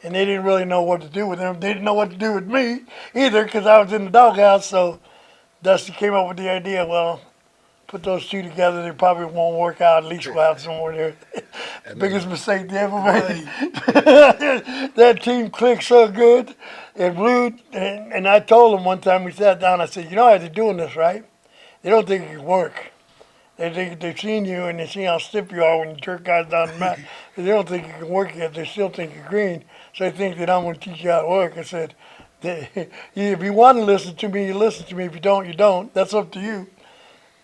and they didn't really know what to do with him. They didn't know what to do with me either, because I was in the doghouse. So Dusty came up with the idea, well, put those two together, they probably won't work out. At least we'll have someone there. Biggest mistake they ever made. That team clicked so good. And Rude, and I told him one time, we sat down, I said, how they're doing this, right? They don't think it can work. They've seen you and they see how stiff you are when you jerk guys down the mat. They don't think it can work yet. They still think you're green. So they think that I'm going to teach you how to work. I said, if you want to listen to me, you listen to me. If you don't, you don't. That's up to you.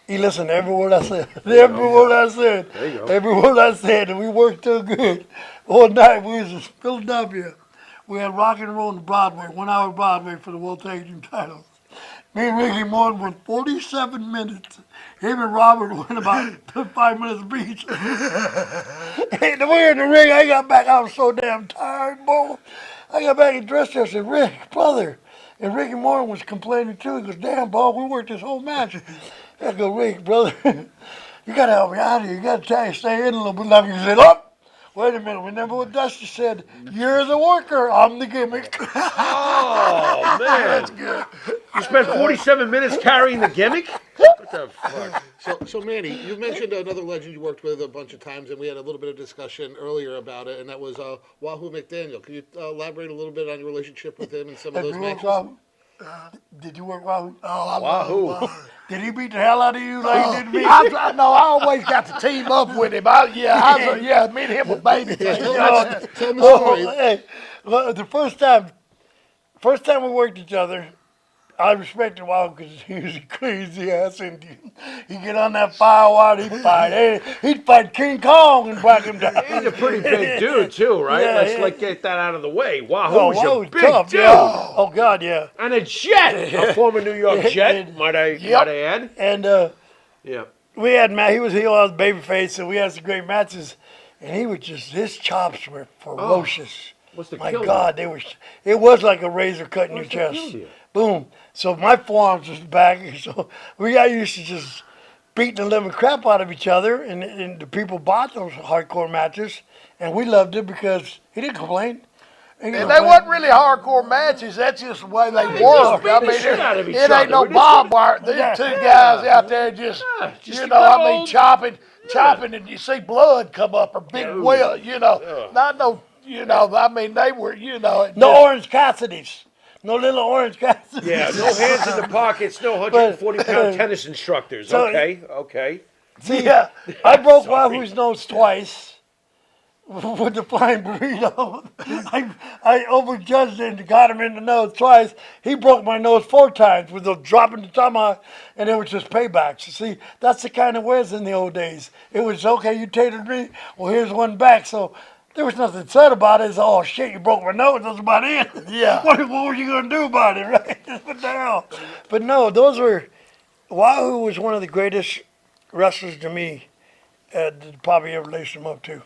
He listened to every word I said. Every word I said. There you go. Every word I said. And we worked so good. One night we was in Philadelphia. We had rock and roll on Broadway, 1 hour Broadway for the World Tag Team titles. Me and Ricky Morton went 47 minutes. Him and Robert went about 5 minutes each. And we're in the ring. I got back. I was so damn tired, boy. I got back and dressed there. I said, Rick, brother. And Ricky Morton was complaining too. He goes, damn, boy, we worked this whole match. I go, Rick, brother, you got to help me out here. You got to try to stay in a little bit longer. He said, oh. Wait a minute, remember what Dusty said? You're the worker, I'm the gimmick. Oh, man. That's good. You spent 47 minutes carrying the gimmick? What the fuck? So Manny, you mentioned another legend you worked with a bunch of times, and we had a little bit of discussion earlier about it, and that was Wahoo McDaniel. Can you elaborate a little bit on your relationship with him and some of those matches? Did you work Wahoo? Oh, Wahoo. Did he beat the hell out of you like he did me? I always got to team up with him. Me and him were baby faces. Tell me the story. Hey, well, the first time we worked each other, I respected Wahoo because he was a crazy ass Indian. He'd get on that firewire, he'd fight King Kong and break him down. He's a pretty big dude, too, right? Yeah, Let's get that out of the way. Wahoo's a Wahoo's big tough, dude. yeah. Oh, God, yeah. And a Jet. A former New York Jet, might I add. And Yeah. we had he was heel, I was babyface, so we had some great matches. And he was his chops were ferocious. What's the My kill God, it was like a razor cutting your What's the kill chest. you? Boom. So my forearms was back. So we got used to just beating the living crap out of each other. And the people bought those hardcore matches. And we loved it because he didn't complain. And they wasn't really hardcore matches. That's just the way they work. I mean, it ain't no barbed wire. These two guys out there just chopping, and you see blood come up or big well, not no, I mean, they were, No Orange Cassidys. No little Orange Cassidys. Yeah, no hands in the pockets, no 140-pound tennis instructors. So- Okay. See, I broke Wahoo's nose twice with the flying burrito. I overjudged it and got him in the nose twice. He broke my nose 4 times with the dropping the tomahawk, and it was just paybacks. You see, that's the kind of ways in the old days. It was, okay, you tatered me, well, here's one back. So there was nothing said about it. It's, oh, shit, you broke my nose. That's about it. Yeah. What were you going to do about it, right? What the hell? But no, Wahoo was one of the greatest wrestlers to me that probably ever laced him up to.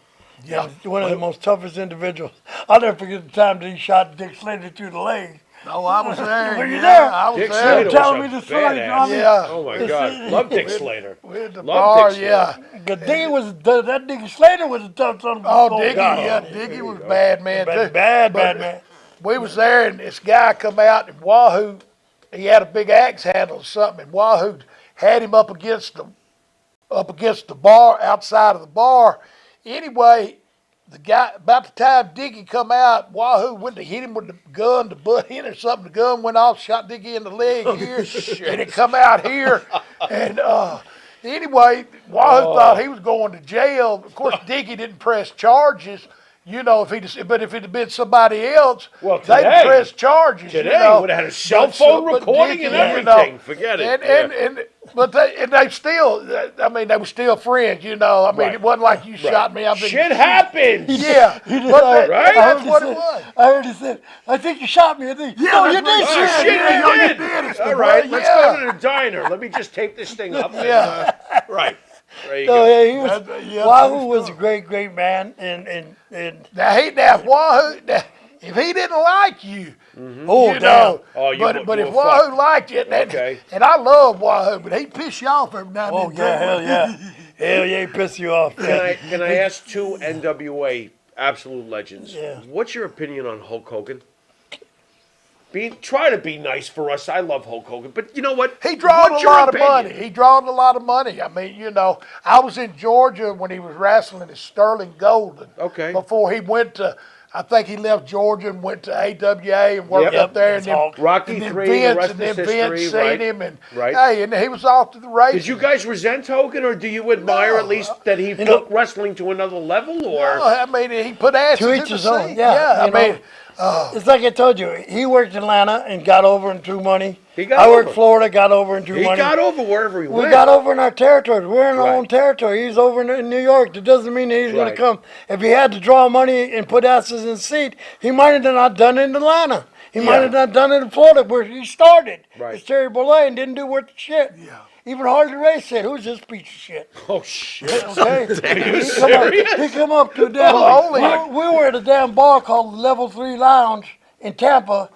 Yeah. One of the most toughest individuals. I'll never forget the time that he shot Dick Slater through the leg. Oh, I was there. Were you there? I was Dick there. Slater Telling was me a the story, badass. Johnny. Yeah. Oh, my God. Love Dick Slater. We had the Love bar, Dick Slater. yeah. That Dick Slater was a tough son of a Oh, bitch. Diggy, God. yeah, Diggy was bad, man, too. Bad But man. We was there, and this guy come out, and Wahoo, he had a big axe handle or something, and Wahoo had him up against the bar, outside of the bar, anyway, the guy, about the time Dickie come out, Wahoo went to hit him with the gun, the butt hit or something. The gun went off, shot Dickie in the leg here, and it come out here. And anyway, Wahoo thought he was going to jail. Of course, Dickie didn't press charges. If it had been somebody else, Well, they'd have pressed charges. Today would have had a cell phone recording and everything. Forget it. But they still, they were still friends. It wasn't like you shot me. Shit happens. Yeah, right? That's what it was. I heard he said, I think you shot me. I think, no, you did shoot me. You did. All right, let's go to the diner. Let me just tape this thing up. Yeah. Right. There you So, go. yeah, he was, Wahoo was a great man, and Now Wahoo, if he didn't like you, oh, damn. but if Wahoo liked you, and I love Wahoo, but he piss you off every now and then. Oh, yeah, hell yeah. Hell yeah, he pissed you off. Can I ask two NWA absolute legends? Yeah. What's your opinion on Hulk Hogan? Try to be nice for us. I love Hulk Hogan, but you know what? He drawed What's a your lot of opinion? money. He drawed a lot of money. I was in Georgia when he was wrestling at Sterling Golden. Okay. Before he went to, I think he left Georgia and went to AWA and worked up there. And then Rocky and then III, Vince, the rest and is then history, Vince right? seen him, and Right. hey, and he was off to the races. Did you guys resent Hogan, or do you admire at least that he took wrestling to another level? Or He put asses To in each the his own. seat. Yeah, it's like I told you. He worked in Atlanta and got over and drew money. I worked Florida, got over and drew he money. got over wherever he We went. got over in our territory. We're in our Right. own territory. He's over in New York. That doesn't mean that he's going Right. to come. If he had to draw money and put asses in the seat, he might have not done it in Atlanta. He might have not done it in Florida where he started. Right. It's Terry Bollea and didn't do worth the shit. Yeah. Even Harley Race said, "Who's this piece of shit?" Oh shit! Okay, he come up to a damn. We were at a damn bar called the Level 3 Lounge in Tampa,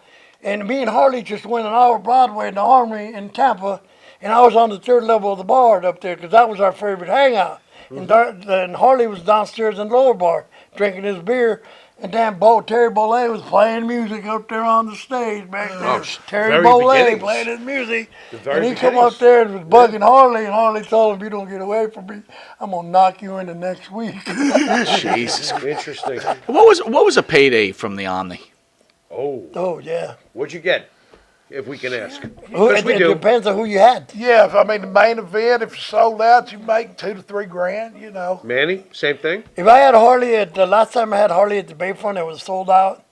and me and Harley just went an hour Broadway in the Armory in Tampa, and I was on the third level of the bar up there because that was our favorite hangout. And Harley was downstairs in the lower bar drinking his beer. And damn Terry Bollea was playing music up there on the stage back there. Terry very Bollea beginnings. playing his music. very And he come beginnings. up there and was bugging Harley, and Harley told him, "If you don't get away from me, I'm going to knock you into next week." Jesus. Interesting. What was a payday from the Omni? Oh, Oh, yeah. what'd you get? If we can ask, It, because we do. depends on who you had. Yeah, the main event, if you sold out, you make $2,000 to $3,000. Manny, same thing. If I had Harley the last time I had Harley at the Bayfront, it was sold out,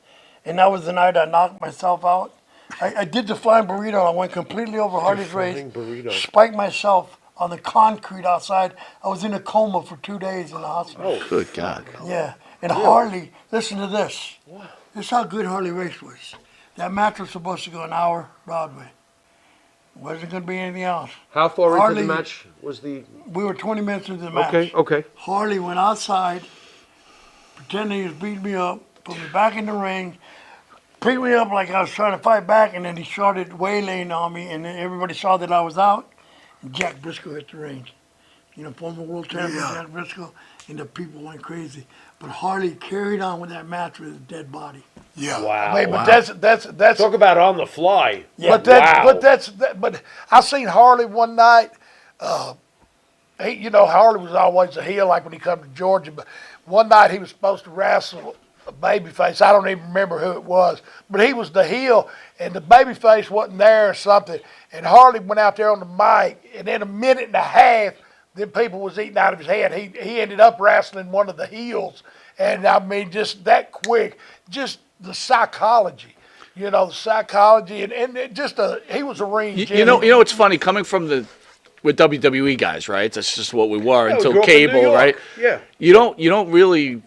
and that was the night I knocked myself out. I did the flying burrito. I went completely over Harley's race, Flying burrito. spiked myself on the concrete outside. I was in a coma for 2 days in the hospital. Good God. Yeah, and Harley, listen to this. This is how good Harley Race was. That match was supposed to go an hour Broadway. Wasn't going to be anything else. How far into Harley- the match was the? We were 20 minutes into the match. Okay. Harley went outside, pretending he was beating me up, put me back in the ring, picked me up like I was trying to fight back, and then he started waylaying on me, and then everybody saw that I was out, and Jack Briscoe hit the ring. Former world champion Jack Briscoe, and the people went crazy. But Harley carried on with that match with his dead body. Yeah. Wow. But that's Talk about on the fly. Yeah. But I seen Harley one night. Harley was always a heel, like when he come to Georgia. But one night he was supposed to wrestle a babyface. I don't even remember who it was, but he was the heel, and the babyface wasn't there or something. And Harley went out there on the mic, and in a minute and a half, then people was eating out of his head. He ended up wrestling one of the heels, and just that quick, just the psychology. The psychology, and he was a ring general. You know what's funny coming from with WWE guys, right? That's just what we were we until grew up in New cable, York. right? Yeah. You don't really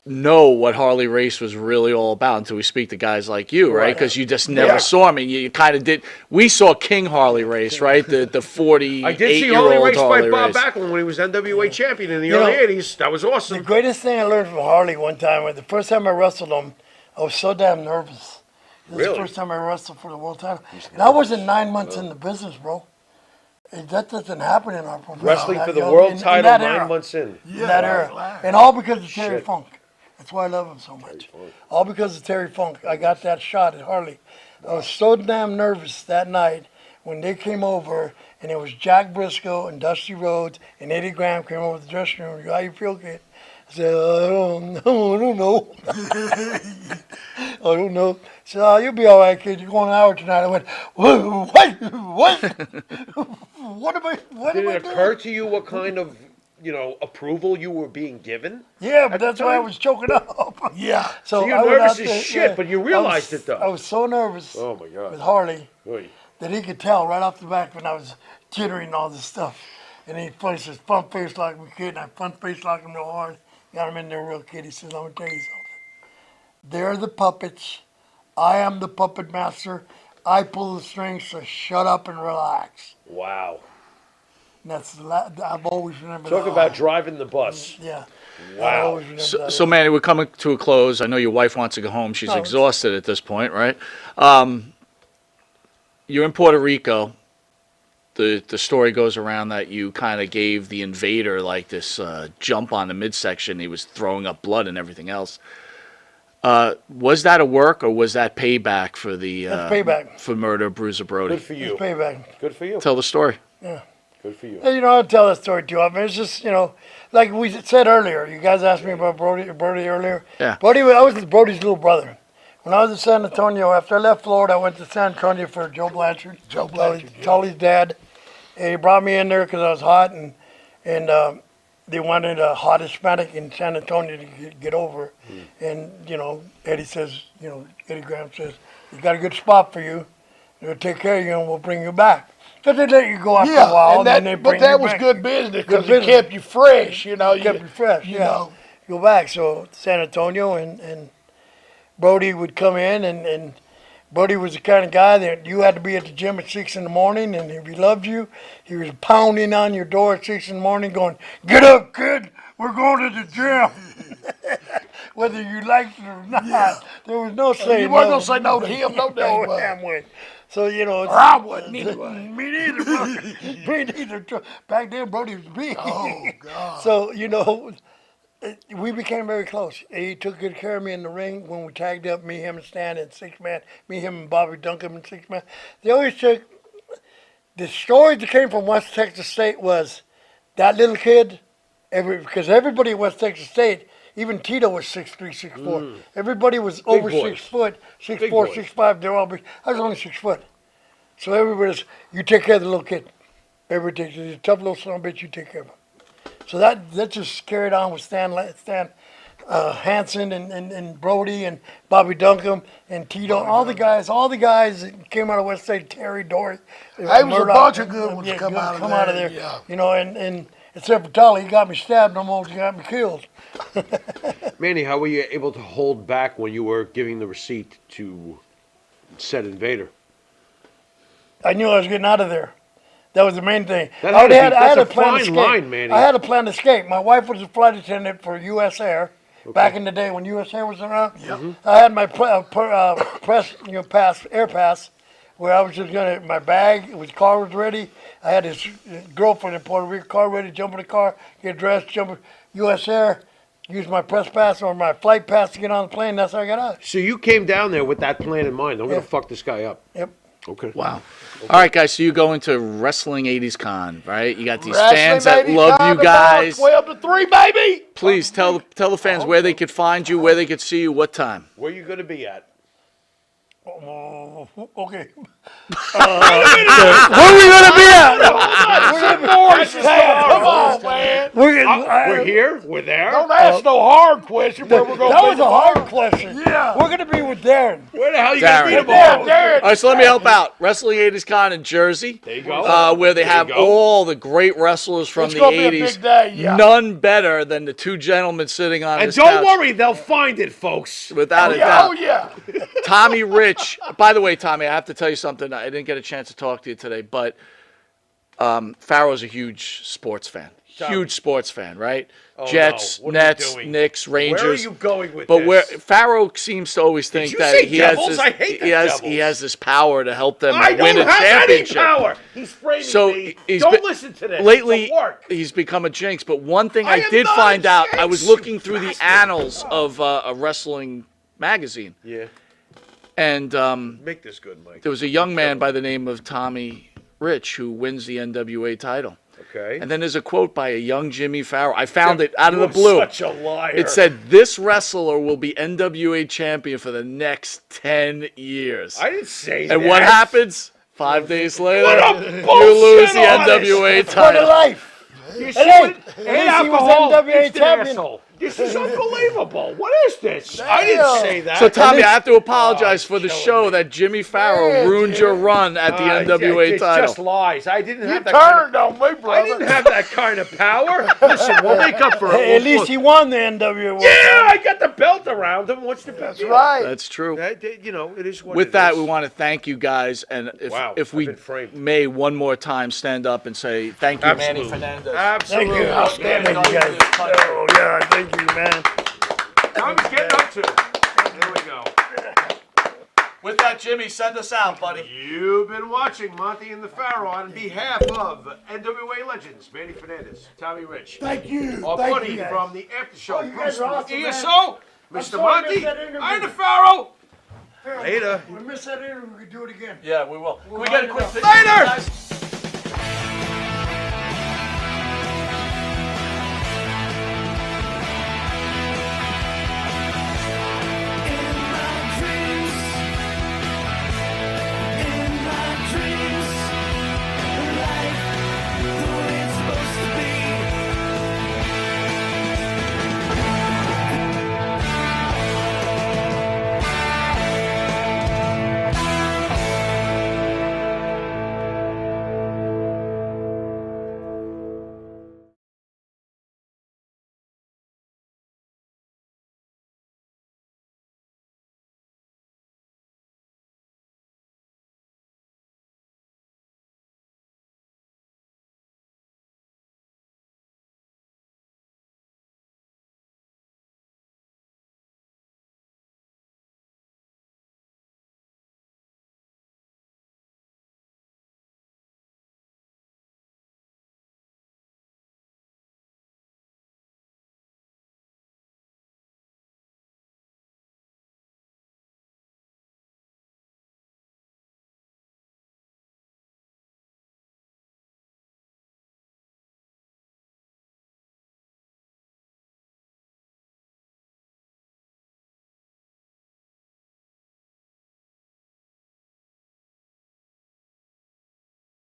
know what Harley Race was really all about until we speak to guys like you, right? Because you just never saw him. And you kind of did. We saw King Harley Race, right? The 48-year-old I did see Harley Race Harley fight Bob Race. Backlund when he was NWA champion in the early '80s. That was The awesome. greatest thing I learned from Harley one time was the first time I wrestled him, I was so damn nervous. This was Really? the first time I wrestled for the world title. And I wasn't 9 months in the business, bro. And that doesn't happen in our profession. Wrestling for the In world title that 9 era. months in. In that era. And all because of Terry Shit. Funk. That's why I love him so much. All because of Terry Funk. I got that shot at Harley. I was so damn nervous that night when they came over, and it was Jack Briscoe and Dusty Rhodes and Eddie Graham came over to the dressing room. How you feel, kid? I I said, I don't know. I don't know. She said, oh, you'll be all right, kid. You're going out tonight. I went, what? What am I Did it doing? occur to you what kind of, approval you were being given? Yeah, but that's why I was choking up. Yeah. So you're I went nervous out as there, shit, but you realized it, though. I was so nervous Oh, my with God. Harley Oy. that he could tell right off the back when I was jittering and all this stuff. And he says, front face like me, kid. And I front face like him real hard. Got him in there real kid. He says, I'm going to tell you something. They're the puppets. I am the puppet master. I pull the strings, so shut up and relax. Wow. And I've always remembered Talk that. about driving the bus. Yeah. I Wow. always remember So, that. so Manny, we're coming to a close. I know your wife wants to go home. She's No, exhausted at this point, right? You're in Puerto Rico. The story goes around that you kind of gave the invader like this jump on the midsection. He was throwing up blood and everything else. Was that a work or was that payback for the That's payback. for murder of Bruiser Brody? Good for It's you. payback. Good for you. Tell the story. Good for you. And, I'll tell that story too. I mean, it's just, like we said earlier, you guys asked me about Brody earlier. Yeah. I was Brody's little brother. When I was in San Antonio, after I left Florida, I went to San Antonio for Joe Blanchard. Joe Blanchard, yeah. Solie's dad. And he brought me in there because I was hot, and they wanted a hot Hispanic in San Antonio to get over. And, Eddie says, Eddie Graham says, we got a good spot for you. They'll take care of you and we'll bring you back. Because they let you go after a while. and then they but bring that you was back. good business because Good it kept you fresh, Kept you fresh, you yeah. know. Go back. So San Antonio and Brody would come in and Brody was the kind of guy that you had to be at the gym at 6 in the morning, and if he loved you, he was pounding on your door at 6 in the morning going, get up, kid, we're going to the gym. Whether you liked it or not, there was no saying You weren't no. going to say no to him, no damn well. damn way. So, Or I wouldn't anyway. Me neither, bro. Me neither. Back then, Brody was big. Oh, God. So, we became very close. He took good care of me in the ring when we tagged up, me, him, and Stan in 6-man. Me, him, and Bobby Duncan in 6-man. They always took, the story that came from West Texas State was that little kid, because everybody at West Texas State, even Tito was 6'3", 6'4". Everybody was over boys. 6 foot, 6'4", Big boys. 6'5". They're all big. I was only 6 foot. So everybody's, you take care of the little kid. Everybody takes, he's a tough little son of a bitch, you take care of him. So that just carried on with Stan Hansen and Brody and Bobby Duncan and Tito. All the guys that came out of West State, Terry, Dory. There was a Murdoch, bunch of good ones come good- out of there, yeah. And except for Tully, he got me stabbed, almost got me killed. Manny, how were you able to hold back when you were giving the receipt to said invader? I knew I was getting out of there. That was the main thing. That I already had to be- I had that's a a plan to fine escape. line, Manny. I had a plan to escape. My wife was a flight attendant for U.S. Air back in the day when U.S. Air was around. I had my air pass, where I was just gonna. My bag, car was ready. I had his girlfriend in Puerto Rico, car ready, jump in the car, get dressed, jump in U.S. Air, use my press pass or my flight pass to get on the plane. That's how I got out. So you came down there with that plan in mind. I'm going Yeah. to fuck this guy up. Yep. Okay. Wow. All right, guys. So you go into Wrestling 80s Con, right? You got these Wrestling fans that 80 love time you tomorrow, guys. 12 to 3, baby. Please tell the fans where they could find you, where they could see you, what time. Where you going to be at? Okay. Where are we gonna be at? Come on, man. We're here. We're there. Don't ask no hard question where we're going to That be was a tomorrow. hard question. Yeah. We're gonna be with Darren. Where the hell you going to be Darren. tomorrow? Darren. All right, so let me help out. Wrestling 80s Con in Jersey. There you go. Where they There you have go. all the great wrestlers from It's the gonna be a 80s. big day, yeah. None better than the two gentlemen sitting on And this don't couch. worry, they'll find it, folks. Without a Yeah, doubt. oh, yeah. Tommy Rich. By the way, Tommy, I have to tell you something. I didn't get a chance to talk to you today, but Farrow's a huge sports fan. Huge sports fan, right? Oh, Jets, no. What are you Nets, doing? Knicks, Rangers. Where are you going with But this? where Farrow seems to always think you that say he has Devils? this, I hate the he has Devils. he has this power to help them I win don't a have championship. any power. He's framing So me. he's Don't been- listen to this. Lately, It's a work. he's become a jinx. But one thing I I am did not a find out, I jinx, was you looking through the bastard. annals of a wrestling magazine, Yeah. and Make this good, Mike. there was a young man by the name of Tommy Rich who wins the NWA title. Okay. And then there's a quote by a young Jimmy Farrow. I found it out of the blue. Such a liar. It said, "This wrestler will be NWA champion for the next 10 years." I didn't say that. And what happens? 5 days later, What a you bullshit lose the artist. NWA For the title. life. You Hey, see at what? least he was NWA champion. This is unbelievable. What is this? I didn't say that. So, Tommy, I have to apologize for the show that Jimmy Farrow Yeah, ruined your run at the NWA it's title. just lies. I didn't You have that kind turned on me, of, I brother. didn't have that kind of power. Listen, we'll make up for it. Hey, at least he won the NWA. Yeah, I got the belt around him. What's the big That's deal? right. That's true. You know, it is what With it that, is. we want to thank you guys, and Wow, if I've we been framed. may one more time stand up and say thank you, Manny Absolutely. Fernandez. Absolutely. Thank you. Outstanding, you guys. Oh, yeah, thank you, man. I'm getting up to. There we go. With that, Jimmy, send us out, buddy. You've been watching Monty and the Pharaoh on behalf of NWA legends Manny Fernandez, Tommy Rich, Thank you. our Thank buddy you, guys. from the after show, Oh, you guys are awesome, man. ESO, Mr. sorry I Monty, missed that interview. and the Pharaoh. Later. We missed that interview. We could do it again. Yeah, we will. Can we get a quick picture? Later. Guys?